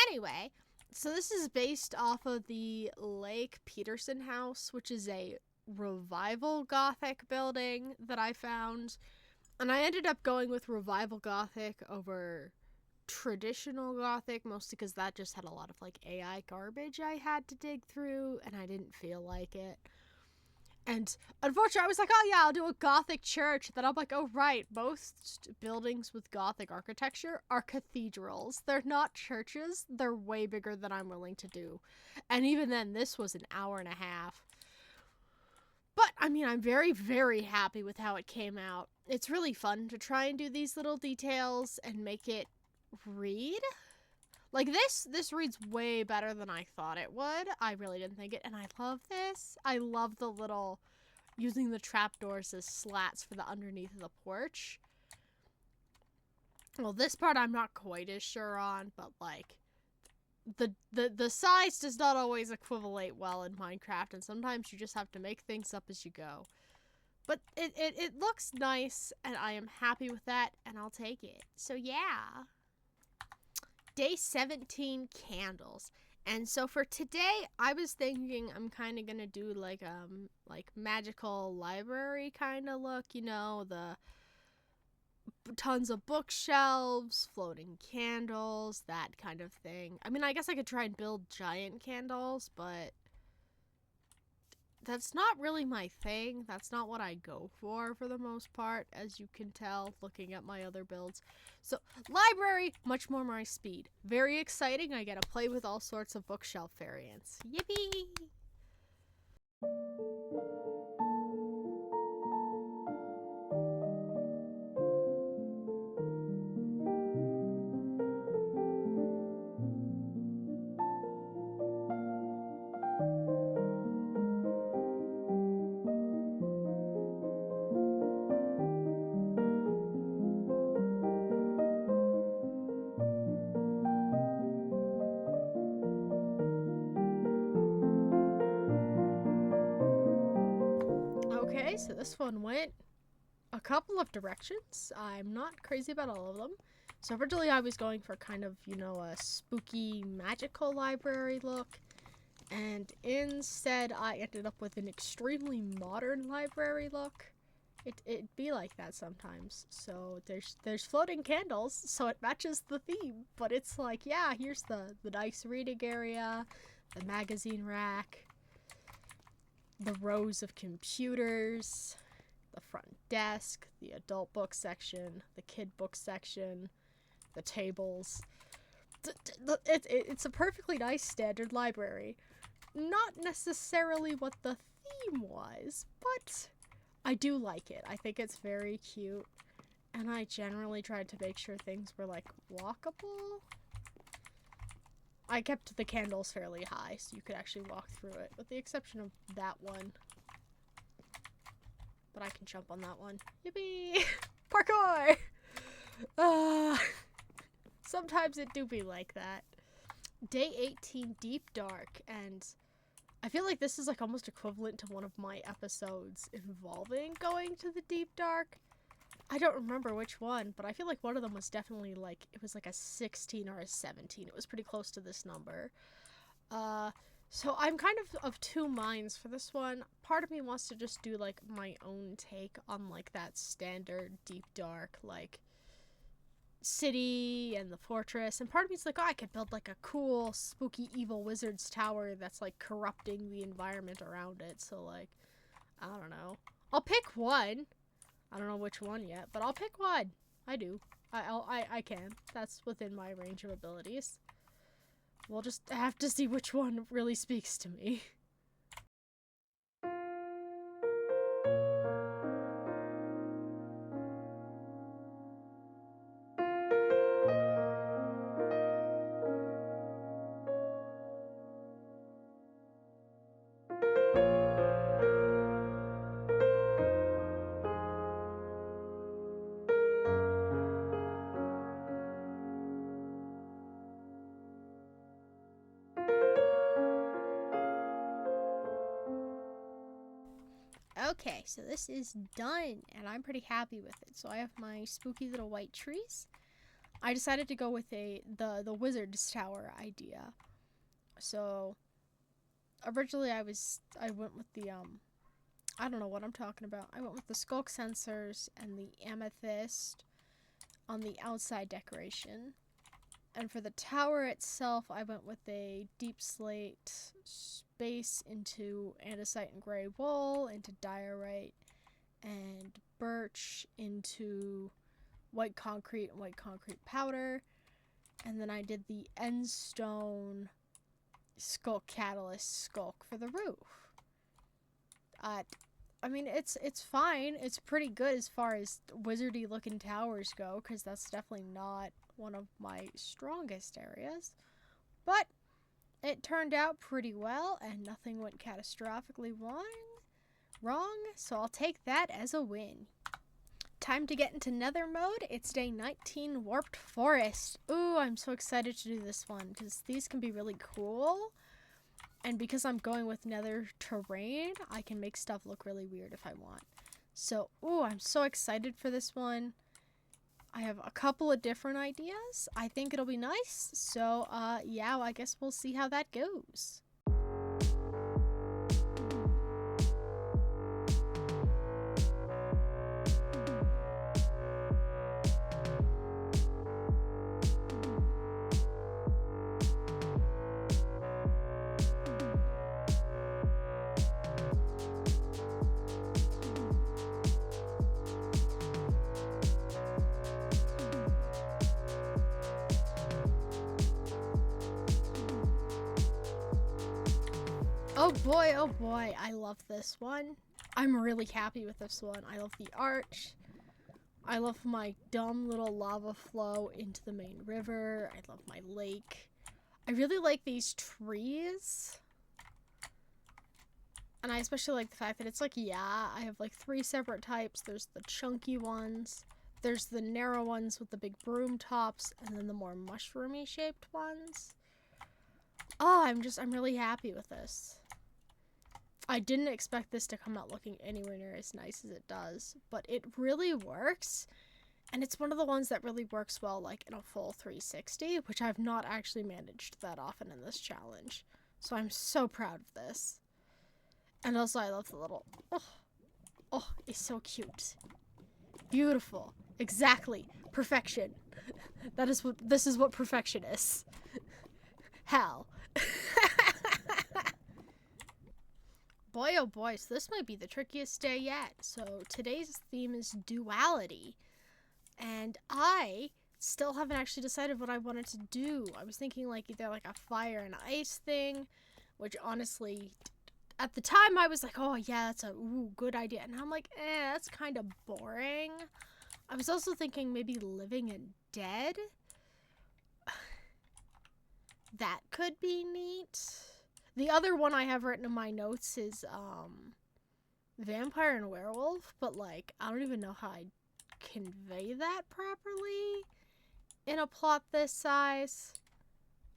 Anyway, so this is based off of the Lake Peterson house, which is a revival Gothic building that I found. And I ended up going with Revival Gothic over traditional Gothic, mostly because that just had a lot of, like, AI garbage I had to dig through, and I didn't feel like it. And unfortunately, I was like, oh yeah, I'll do a Gothic church. Then I'm like, oh right, most buildings with Gothic architecture are cathedrals. They're not churches. They're way bigger than I'm willing to do. And even then, this was an hour and a half. But, I mean, I'm very, very happy with how it came out. It's really fun to try and do these little details and make it read. Like, this reads way better than I thought it would. I really didn't think it, and I love this. I love the little, using the trapdoors as slats for the underneath of the porch. Well, this part I'm not quite as sure on, but, like, the size does not always equivalate well in Minecraft, and sometimes you just have to make things up as you go. But it looks nice, and I am happy with that, and I'll take it. So yeah. Day 17, candles. And so for today, I was thinking I'm kind of gonna do like magical library kind of look, you know, the tons of bookshelves, floating candles, that kind of thing. I mean, I guess I could try and build giant candles, but that's not really my thing. That's not what I go for the most part, as you can tell looking at my other builds. So, library, much more my speed. Very exciting. I get to play with all sorts of bookshelf variants. Yippee! Okay, so this one went a couple of directions. I'm not crazy about all of them. So originally I was going for kind of, you know, a spooky magical library look. And instead I ended up with an extremely modern library look. It'd be like that sometimes. So there's floating candles, so it matches the theme. But it's like, yeah, here's the nice reading area, the magazine rack, the rows of computers, the front desk, the adult book section, the kid book section, the tables. It's a perfectly nice standard library. Not necessarily what the theme was, but I do like it. I think it's very cute, and I generally tried to make sure things were, like, walkable. I kept the candles fairly high, so you could actually walk through it, with the exception of that one. But I can jump on that one. Yippee! Parkour! Sometimes it do be like that. Day 18, Deep Dark, and I feel like this is like almost equivalent to one of my episodes involving going to the Deep Dark. I don't remember which one, but I feel like one of them was definitely like, it was like a 16 or a 17. It was pretty close to this number. So I'm kind of two minds for this one. Part of me wants to just do like my own take on like that standard Deep Dark, like city and the fortress, and part of me is like, oh, I could build like a cool spooky evil wizard's tower that's like corrupting the environment around it. So like, I don't know, I'll pick one. I don't know which one yet, but I'll pick one. I do. I can. That's within my range of abilities. We'll just have to see which one really speaks to me. Okay, so this is done, and I'm pretty happy with it. So I have my spooky little white trees. I decided to go with the wizard's tower idea. So originally I went with the I don't know what I'm talking about. I went with the skulk sensors and the amethyst on the outside decoration. And for the tower itself, I went with a deep slate base into andesite and gray wool, into diorite and birch, into white concrete and white concrete powder. And then I did the end stone sculk catalyst sculk for the roof. I mean, it's fine. It's pretty good as far as wizardy looking towers go, because that's definitely not one of my strongest areas. But it turned out pretty well, and nothing went catastrophically wrong, so I'll take that as a win. Time to get into nether mode. It's day 19, Warped Forest. Ooh, I'm so excited to do this one, because these can be really cool. And because I'm going with nether terrain, I can make stuff look really weird if I want. So, ooh, I'm so excited for this one. I have a couple of different ideas. I think it'll be nice. So, yeah, I guess we'll see how that goes. Oh boy, I love this one. I'm really happy with this one. I love the arch. I love my dumb little lava flow into the main river. I love my lake. I really like these trees. And I especially like the fact that it's like, yeah, I have like 3 separate types. There's the chunky ones. There's the narrow ones with the big broom tops. And then the more mushroomy shaped ones. Oh, I'm really happy with this. I didn't expect this to come out looking anywhere near as nice as it does, but it really works, and it's one of the ones that really works well, like, in a full 360, which I've not actually managed that often in this challenge, so I'm so proud of this. And also, I love the little, oh, it's so cute. Beautiful. Exactly. Perfection. This is what perfection is. Hell. Boy, oh boy, so this might be the trickiest day yet. So today's theme is duality. And I still haven't actually decided what I wanted to do. I was thinking like either like a fire and ice thing, which honestly, at the time I was like, oh yeah, that's a good idea. And I'm like, that's kind of boring. I was also thinking maybe living and dead. That could be neat. The other one I have written in my notes is vampire and werewolf, but like I don't even know how I'd convey that properly in a plot this size.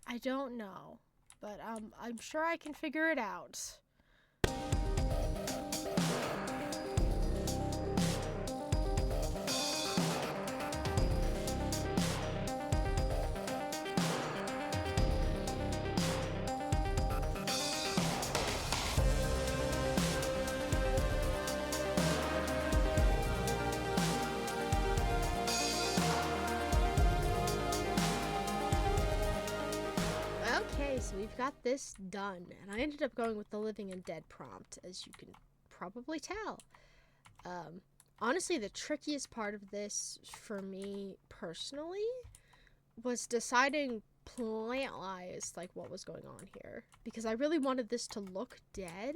I don't know, but I'm sure I can figure it out. So we've got this done, and I ended up going with the living and dead prompt, as you can probably tell. Honestly, the trickiest part of this for me personally was deciding plant-wise like what was going on here, because I really wanted this to look dead,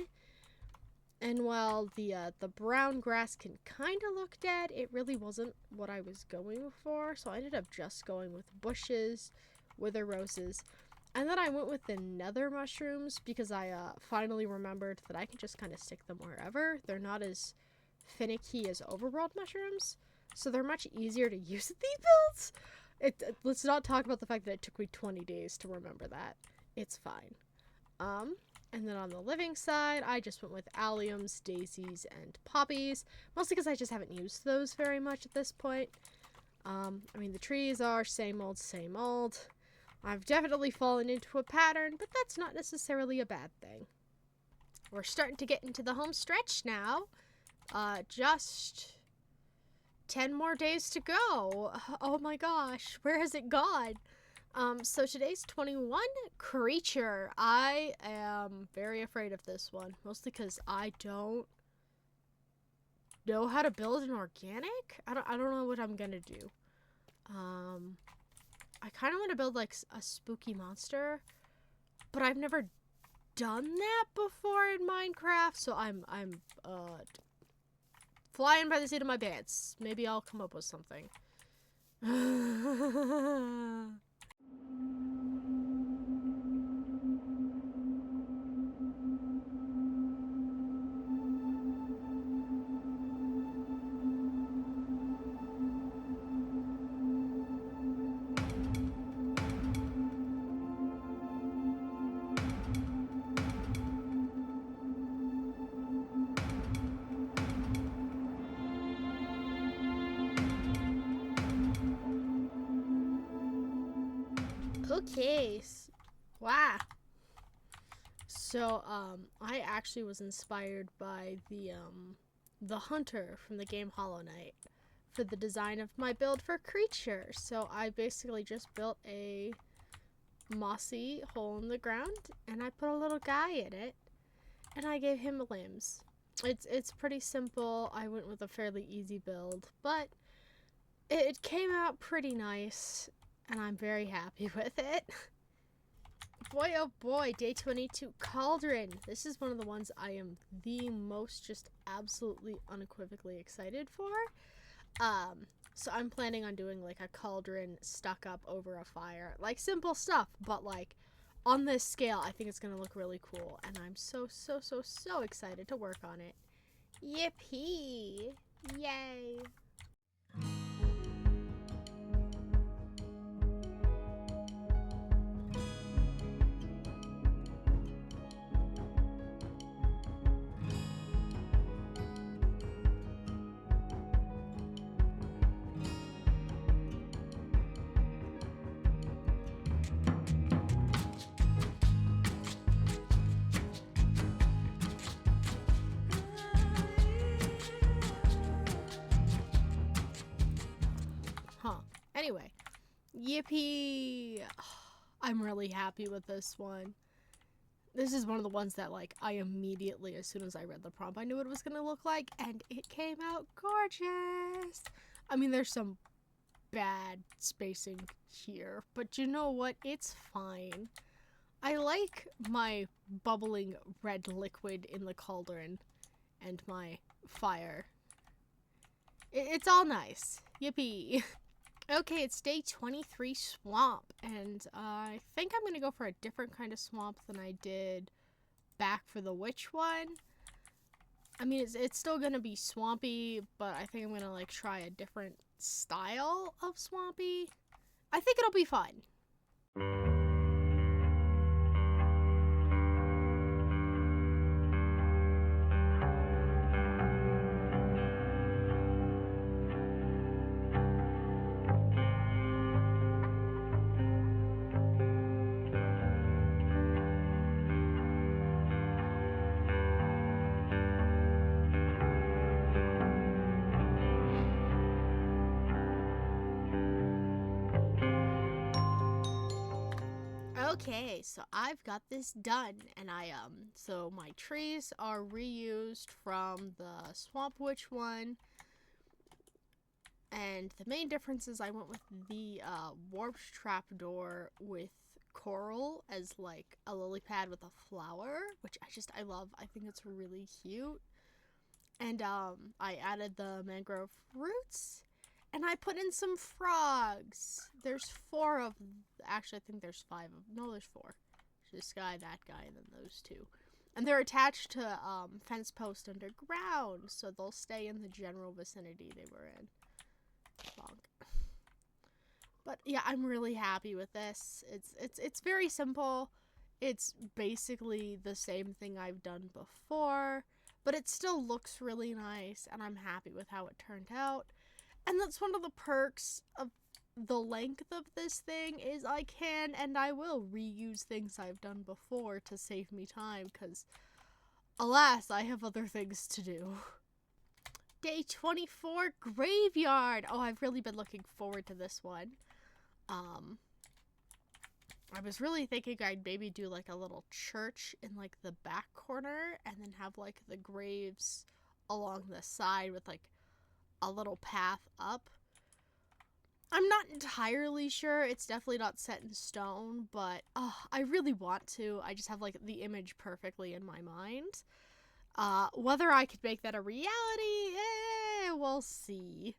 and while the brown grass can kind of look dead, it really wasn't what I was going for, so I ended up just going with bushes, wither roses. And then I went with the nether mushrooms because I finally remembered that I can just kind of stick them wherever. They're not as finicky as overworld mushrooms, so they're much easier to use at these builds. Let's not talk about the fact that it took me 20 days to remember that. It's fine. And then on the living side, I just went with alliums, daisies, and poppies, mostly because I just haven't used those very much at this point. I mean, the trees are same old, same old. I've definitely fallen into a pattern, but that's not necessarily a bad thing. We're starting to get into the home stretch now. Just 10 more days to go. Oh my gosh, where has it gone? So today's 21 creature. I am very afraid of this one, mostly because I don't know how to build an organic. I don't know what I'm gonna do. I kind of want to build like a spooky monster, but I've never done that before in Minecraft, so I'm flying by the seat of my pants. Maybe I'll come up with something. Okay. Wow. So, I actually was inspired by the hunter from the game Hollow Knight for the design of my build for creature. So I basically just built a mossy hole in the ground, and I put a little guy in it, and I gave him limbs. It's pretty simple. I went with a fairly easy build, but it came out pretty nice, and I'm very happy with it. Boy, oh boy, day 22, Cauldron. This is one of the ones I am the most just absolutely unequivocally excited for. So I'm planning on doing like a cauldron stuck up over a fire. Like simple stuff, but like on this scale, I think it's gonna look really cool. And I'm so excited to work on it. Yippee! Yay! Anyway, yippee! I'm really happy with this one. This is one of the ones that, like, I immediately, as soon as I read the prompt, I knew what it was going to look like, and it came out gorgeous! I mean, there's some bad spacing here, but you know what? It's fine. I like my bubbling red liquid in the cauldron and my fire. It's all nice. Yippee! Okay, it's day 23 swamp, and I think I'm going to go for a different kind of swamp than I did back for the witch one. I mean, it's still going to be swampy, but I think I'm going to, like, try a different style of swampy. I think it'll be fun. Okay, so I've got this done, and so my trees are reused from the Swamp Witch one, and the main difference is I went with the warped trapdoor with coral as like a lily pad with a flower, which I love. I think it's really cute. And I added the mangrove roots, and I put in some frogs. There's 4 of them. Actually, I think there's 5 of them. No, there's 4. This guy, that guy, and then those 2. And they're attached to fence post underground, so they'll stay in the general vicinity they were in. Bonk. But yeah, I'm really happy with this. It's very simple. It's basically the same thing I've done before, but it still looks really nice, and I'm happy with how it turned out. And that's one of the perks of the length of this thing is I can and I will reuse things I've done before to save me time, because alas, I have other things to do. Day 24, Graveyard. Oh, I've really been looking forward to this one. I was really thinking I'd maybe do like a little church in like the back corner and then have like the graves along the side with like a little path up. I'm not entirely sure. It's definitely not set in stone, but I really want to. I just have like the image perfectly in my mind. Whether I could make that a reality, we'll see.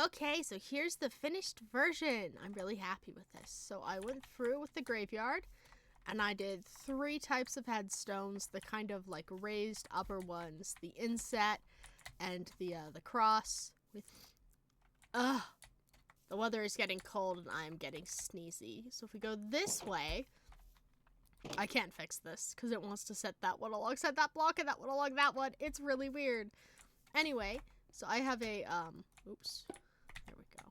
Okay, so here's the finished version. I'm really happy with this. So I went through with the graveyard, and I did 3 types of headstones, the kind of like raised upper ones, the inset, and the cross with... The weather is getting cold and I'm getting sneezy. So if we go this way, I can't fix this because it wants to set that one alongside that block and that one along that one. It's really weird. Anyway, so I have a, oops, there we go,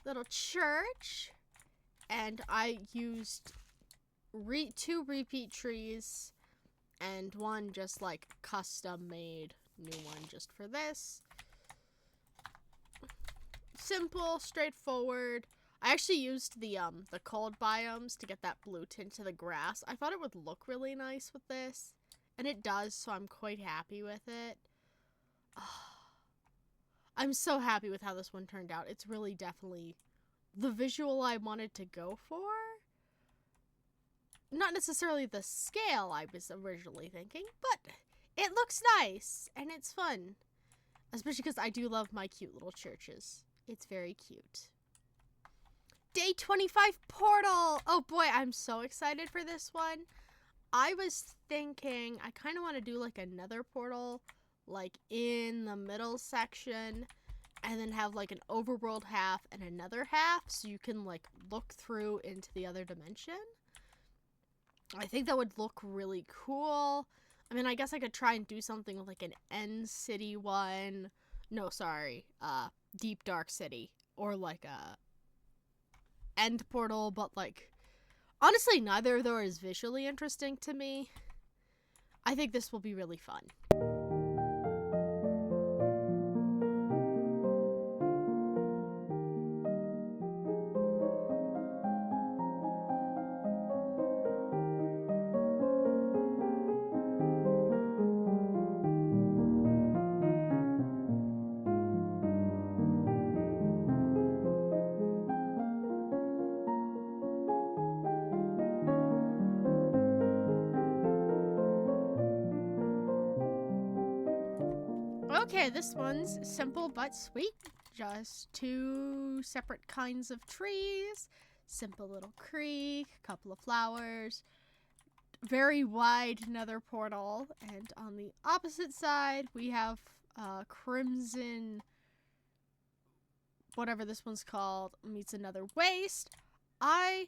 little church, and I used 2 repeat trees and 1 just like custom made new one just for this. Simple, straightforward. I actually used the cold biomes to get that blue tint to the grass. I thought it would look really nice with this, and it does, so I'm quite happy with it. I'm so happy with how this one turned out. It's really definitely the visual I wanted to go for. Not necessarily the scale I was originally thinking, but it looks nice, and it's fun. Especially because I do love my cute little churches. It's very cute. Day 25 portal! Oh boy, I'm so excited for this one. I was thinking I kind of want to do like another portal like in the middle section and then have like an overworld half and another half so you can like look through into the other dimension. I think that would look really cool. I mean, I guess I could try and do something with like an end city one. No, sorry. Deep Dark City, or like a end portal, but like honestly neither of those is visually interesting to me. I think this will be really fun. Okay, this one's simple but sweet. Just 2 separate kinds of trees, simple little creek, couple of flowers, very wide nether portal, and on the opposite side we have crimson, whatever this one's called, meets another waste. I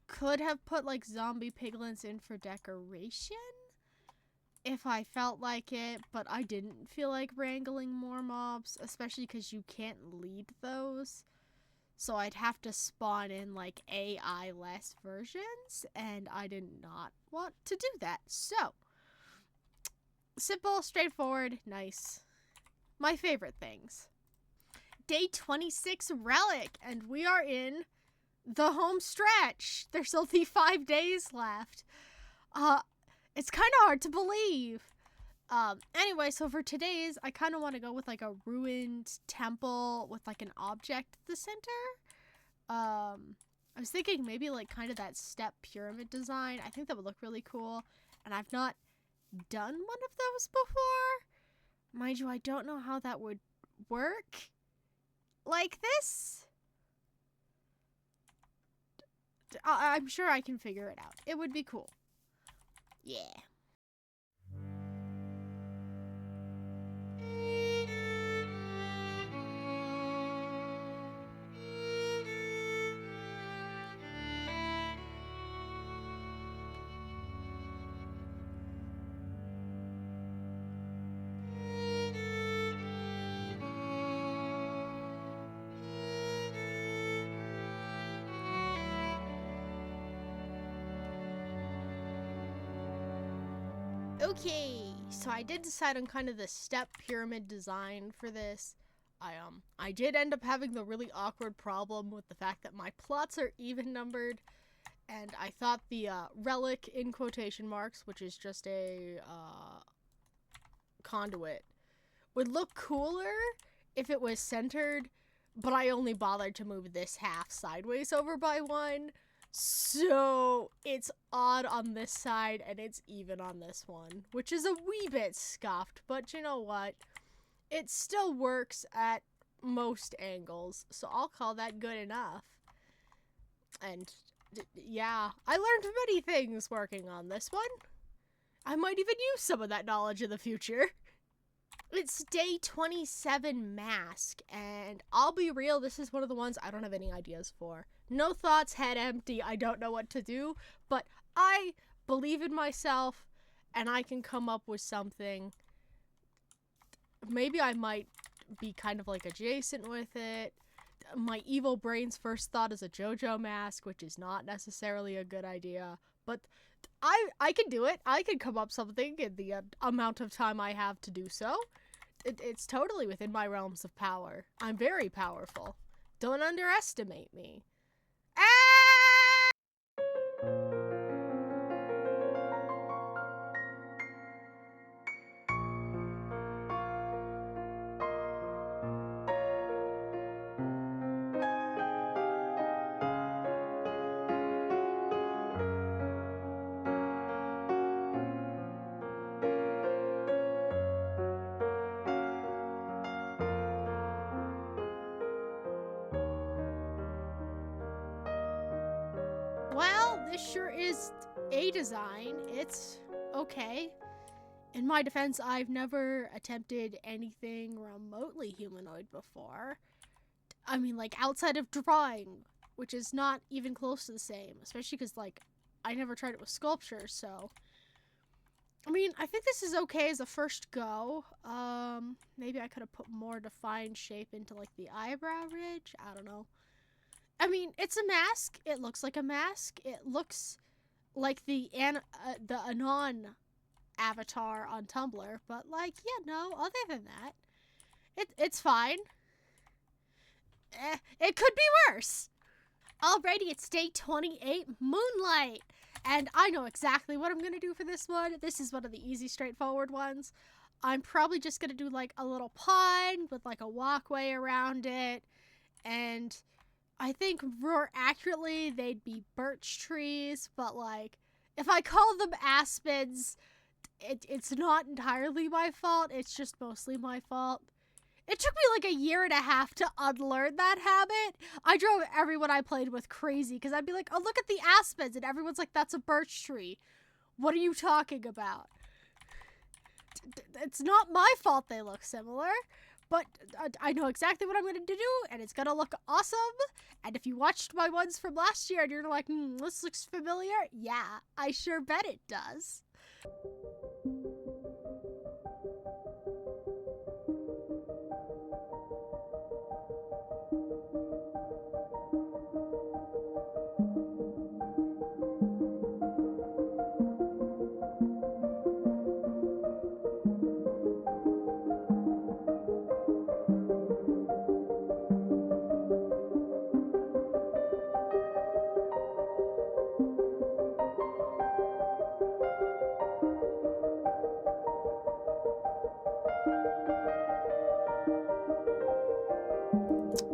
could have put like zombie piglins in for decoration if I felt like it, but I didn't feel like wrangling more mobs, especially because you can't lead those. So I'd have to spawn in like AI-less versions, and I did not want to do that. So, simple, straightforward, nice. My favorite things. Day 26 relic, and we are in the home stretch. There's only 5 days left. It's kind of hard to believe. Anyway, so for today's, I kind of want to go with like a ruined temple with like an object at the center. I was thinking maybe like kind of that step pyramid design. I think that would look really cool. And I've not done one of those before. Mind you, I don't know how that would work like this. I'm sure I can figure it out. It would be cool. Yeah. Okay, so I did decide on kind of the step pyramid design for this. I did end up having the really awkward problem with the fact that my plots are even numbered, and I thought the relic in quotation marks, which is just a conduit, would look cooler if it was centered, but I only bothered to move this half sideways over by one. So it's odd on this side and it's even on this one, which is a wee bit scuffed, but you know what? It still works at most angles, so I'll call that good enough. And yeah, I learned many things working on this one. I might even use some of that knowledge in the future. It's day 27 mask, and I'll be real, this is one of the ones I don't have any ideas for. No thoughts, head empty, I don't know what to do, but I believe in myself, and I can come up with something. Maybe I might be kind of like adjacent with it. My evil brain's first thought is a JoJo mask, which is not necessarily a good idea, but I can do it. I can come up something in the amount of time I have to do so. It's totally within my realms of power. I'm very powerful. Don't underestimate me. Ah! Well, this sure is a design. It's okay. In my defense, I've never attempted anything remotely humanoid before. I mean, like, outside of drawing, which is not even close to the same, especially because, like, I never tried it with sculpture, so. I mean, I think this is okay as a first go. Maybe I could have put more defined shape into, like, the eyebrow ridge. I don't know. I mean, it's a mask. It looks like a mask. It looks like the Anon avatar on Tumblr, but like, yeah, no, other than that, it's fine. It could be worse. Alrighty, it's day 28, Moonlight. And I know exactly what I'm going to do for this one. This is one of the easy, straightforward ones. I'm probably just going to do like a little pond with like a walkway around it. And I think more accurately, they'd be birch trees. But like, if I call them aspens, it's not entirely my fault. It's just mostly my fault. It took me like a year and a half to unlearn that habit. I drove everyone I played with crazy because I'd be like, oh, look at the aspens. And everyone's like, that's a birch tree. What are you talking about? It's not my fault they look similar, but I know exactly what I'm going to do, and it's going to look awesome. And if you watched my ones from last year and you're like, this looks familiar, yeah, I sure bet it does.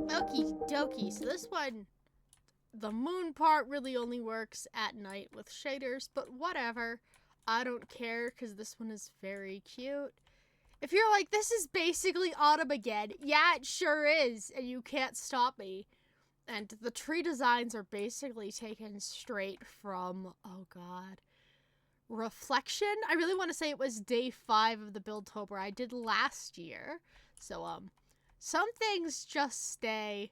Okie dokie, so this one, the moon part really only works at night with shaders, but whatever. I don't care because this one is very cute. If you're like, this is basically autumn again, yeah, it sure is, and you can't stop me. And the tree designs are basically taken straight from, oh god, Reflection. I really want to say it was day 5 of the Buildtober I did last year. So, some things just stay,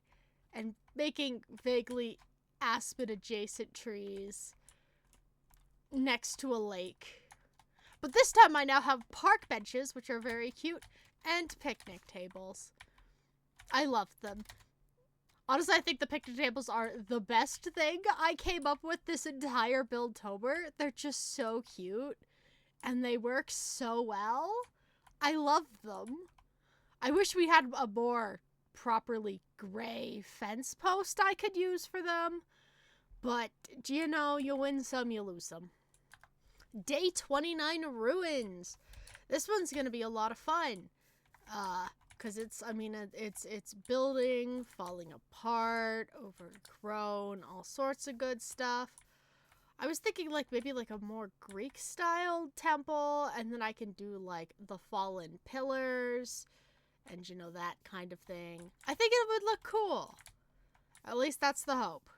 and making vaguely aspen-adjacent trees next to a lake. But this time I now have park benches, which are very cute, and picnic tables. I love them. Honestly, I think the picnic tables are the best thing I came up with this entire Buildtober. They're just so cute. and they work so well. I love them. I wish we had a more properly gray fence post I could use for them. But, you know, you win some, you lose some. Day 29 Ruins. This one's going to be a lot of fun. Because it's building, falling apart, overgrown, all sorts of good stuff. I was thinking like maybe like a more Greek style temple, and then I can do like the fallen pillars and, you know, that kind of thing. I think it would look cool. At least that's the hope.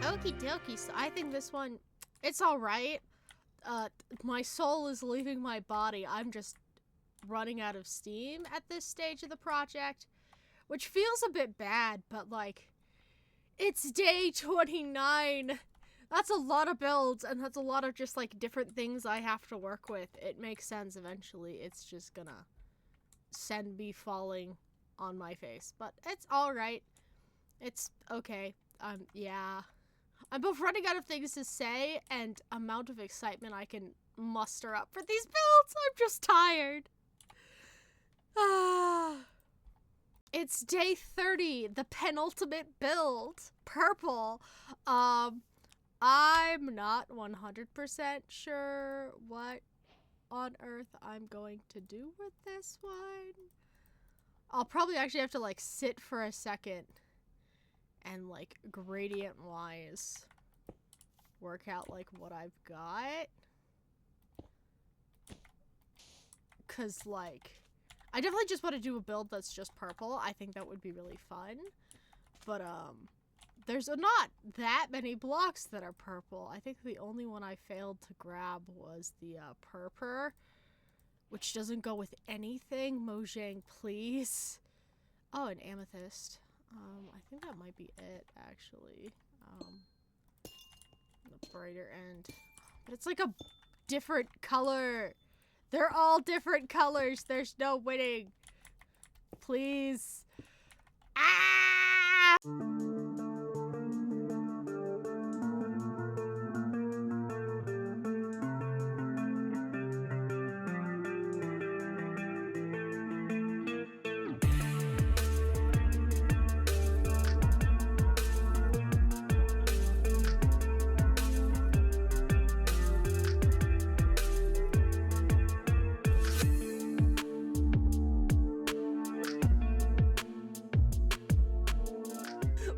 Okie dokie, so I think this one, it's alright. My soul is leaving my body. I'm just running out of steam at this stage of the project, which feels a bit bad, but like, it's day 29. That's a lot of builds, and that's a lot of just like different things I have to work with. It makes sense eventually. It's just gonna send me falling on my face, but it's alright. It's okay. Yeah. I'm both running out of things to say and amount of excitement I can muster up for these builds. I'm just tired. It's day 30, the penultimate build. Purple. I'm not 100% sure what on earth I'm going to do with this one. I'll probably actually have to like sit for a second and like gradient wise work out like what I've got, cause like I definitely just want to do a build that's just purple. I think that would be really fun, but there's not that many blocks that are purple. I think the only one I failed to grab was the purple, which doesn't go with anything. Mojang, please. Oh, an amethyst. I think that might be it, actually. The brighter end. But it's like a different color. They're all different colors. There's no winning. Please. Ah!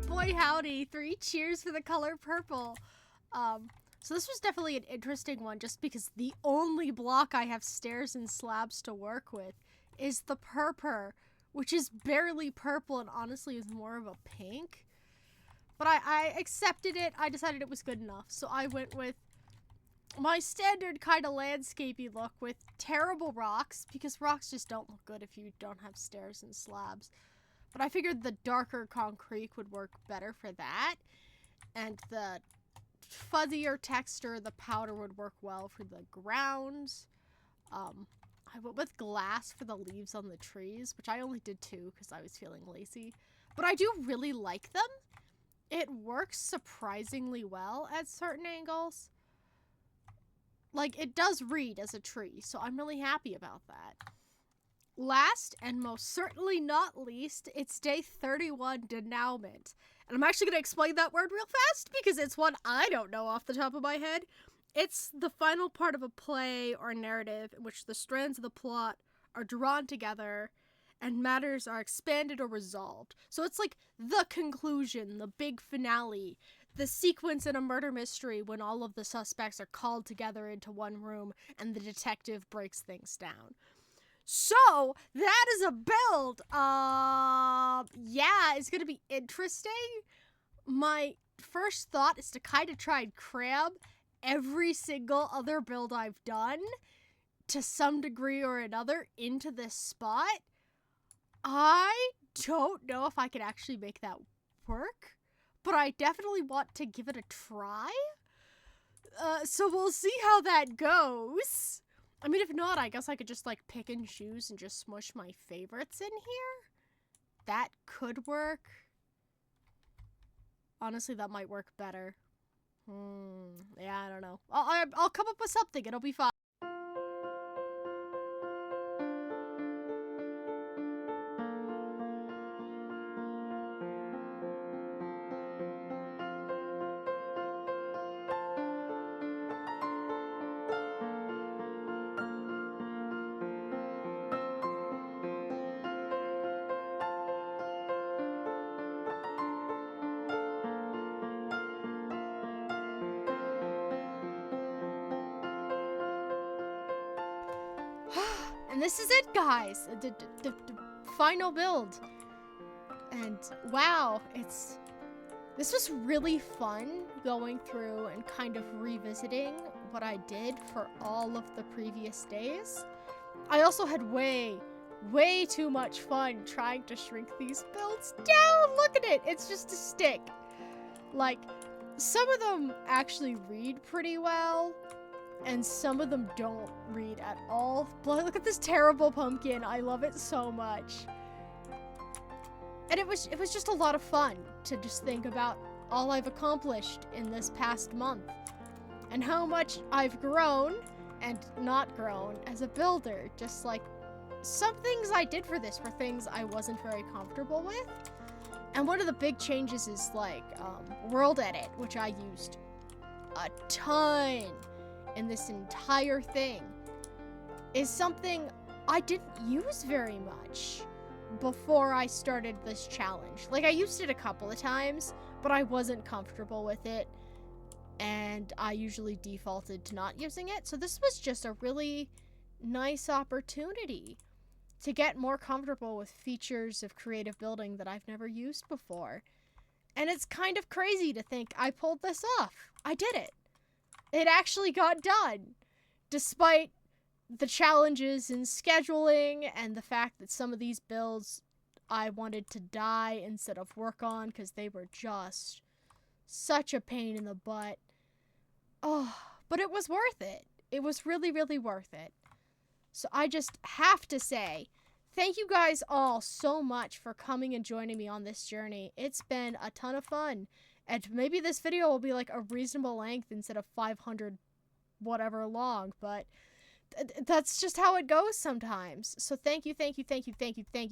Boy howdy, 3 cheers for the color purple. So this was definitely an interesting one just because the only block I have stairs and slabs to work with is the purple, which is barely purple and honestly is more of a pink. But I accepted it. I decided it was good enough. So I went with my standard kind of landscapey look with terrible rocks, because rocks just don't look good if you don't have stairs and slabs. But I figured the darker concrete would work better for that. And the fuzzier texture, the powder, would work well for the grounds. I went with glass for the leaves on the trees, which I only did 2 because I was feeling lazy. But I do really like them. It works surprisingly well at certain angles. Like, it does read as a tree, so I'm really happy about that. Last, and most certainly not least, it's day 31, denouement. And I'm actually going to explain that word real fast because it's one I don't know off the top of my head. It's the final part of a play or narrative in which the strands of the plot are drawn together and matters are expanded or resolved. So it's like the conclusion, the big finale, the sequence in a murder mystery when all of the suspects are called together into one room and the detective breaks things down. So, that is a build. Yeah, it's gonna be interesting. My first thought is to kind of try and cram every single other build I've done to some degree or another into this spot, I don't know if I could actually make that work, but I definitely want to give it a try. So we'll see how that goes. I mean, if not, I guess I could just, like, pick and choose and just smush my favorites in here. That could work. Honestly, that might work better. Yeah, I don't know. I'll come up with something. It'll be fine. And this is it, guys. The final build. And wow, this was really fun going through and kind of revisiting what I did for all of the previous days. I also had way too much fun trying to shrink these builds down. Look at it. It's just a stick. Like, some of them actually read pretty well, and some of them don't read at all. But look at this terrible pumpkin. I love it so much. And it was just a lot of fun to just think about all I've accomplished in this past month and how much I've grown and not grown as a builder. Just like some things I did for this were things I wasn't very comfortable with. And one of the big changes is like world edit, which I used a ton in this entire thing, is something I didn't use very much before I started this challenge. Like, I used it a couple of times, but I wasn't comfortable with it, and I usually defaulted to not using it. So this was just a really nice opportunity to get more comfortable with features of creative building that I've never used before. And it's kind of crazy to think I pulled this off. I did it. It actually got done, despite the challenges in scheduling and the fact that some of these builds I wanted to die instead of work on because they were just such a pain in the butt. Oh, but it was worth it. It was really, really worth it. So I just have to say, thank you guys all so much for coming and joining me on this journey. It's been a ton of fun. And maybe this video will be like a reasonable length instead of 500 whatever long, but that's just how it goes sometimes. So thank you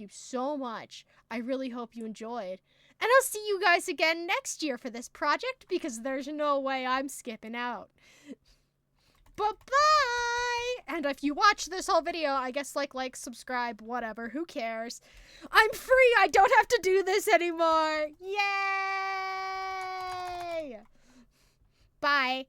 so much. I really hope you enjoyed. And I'll see you guys again next year for this project, because there's no way I'm skipping out. Bye-bye! And if you watch this whole video, I guess like, subscribe, whatever, who cares? I'm free! I don't have to do this anymore! Yay! Bye!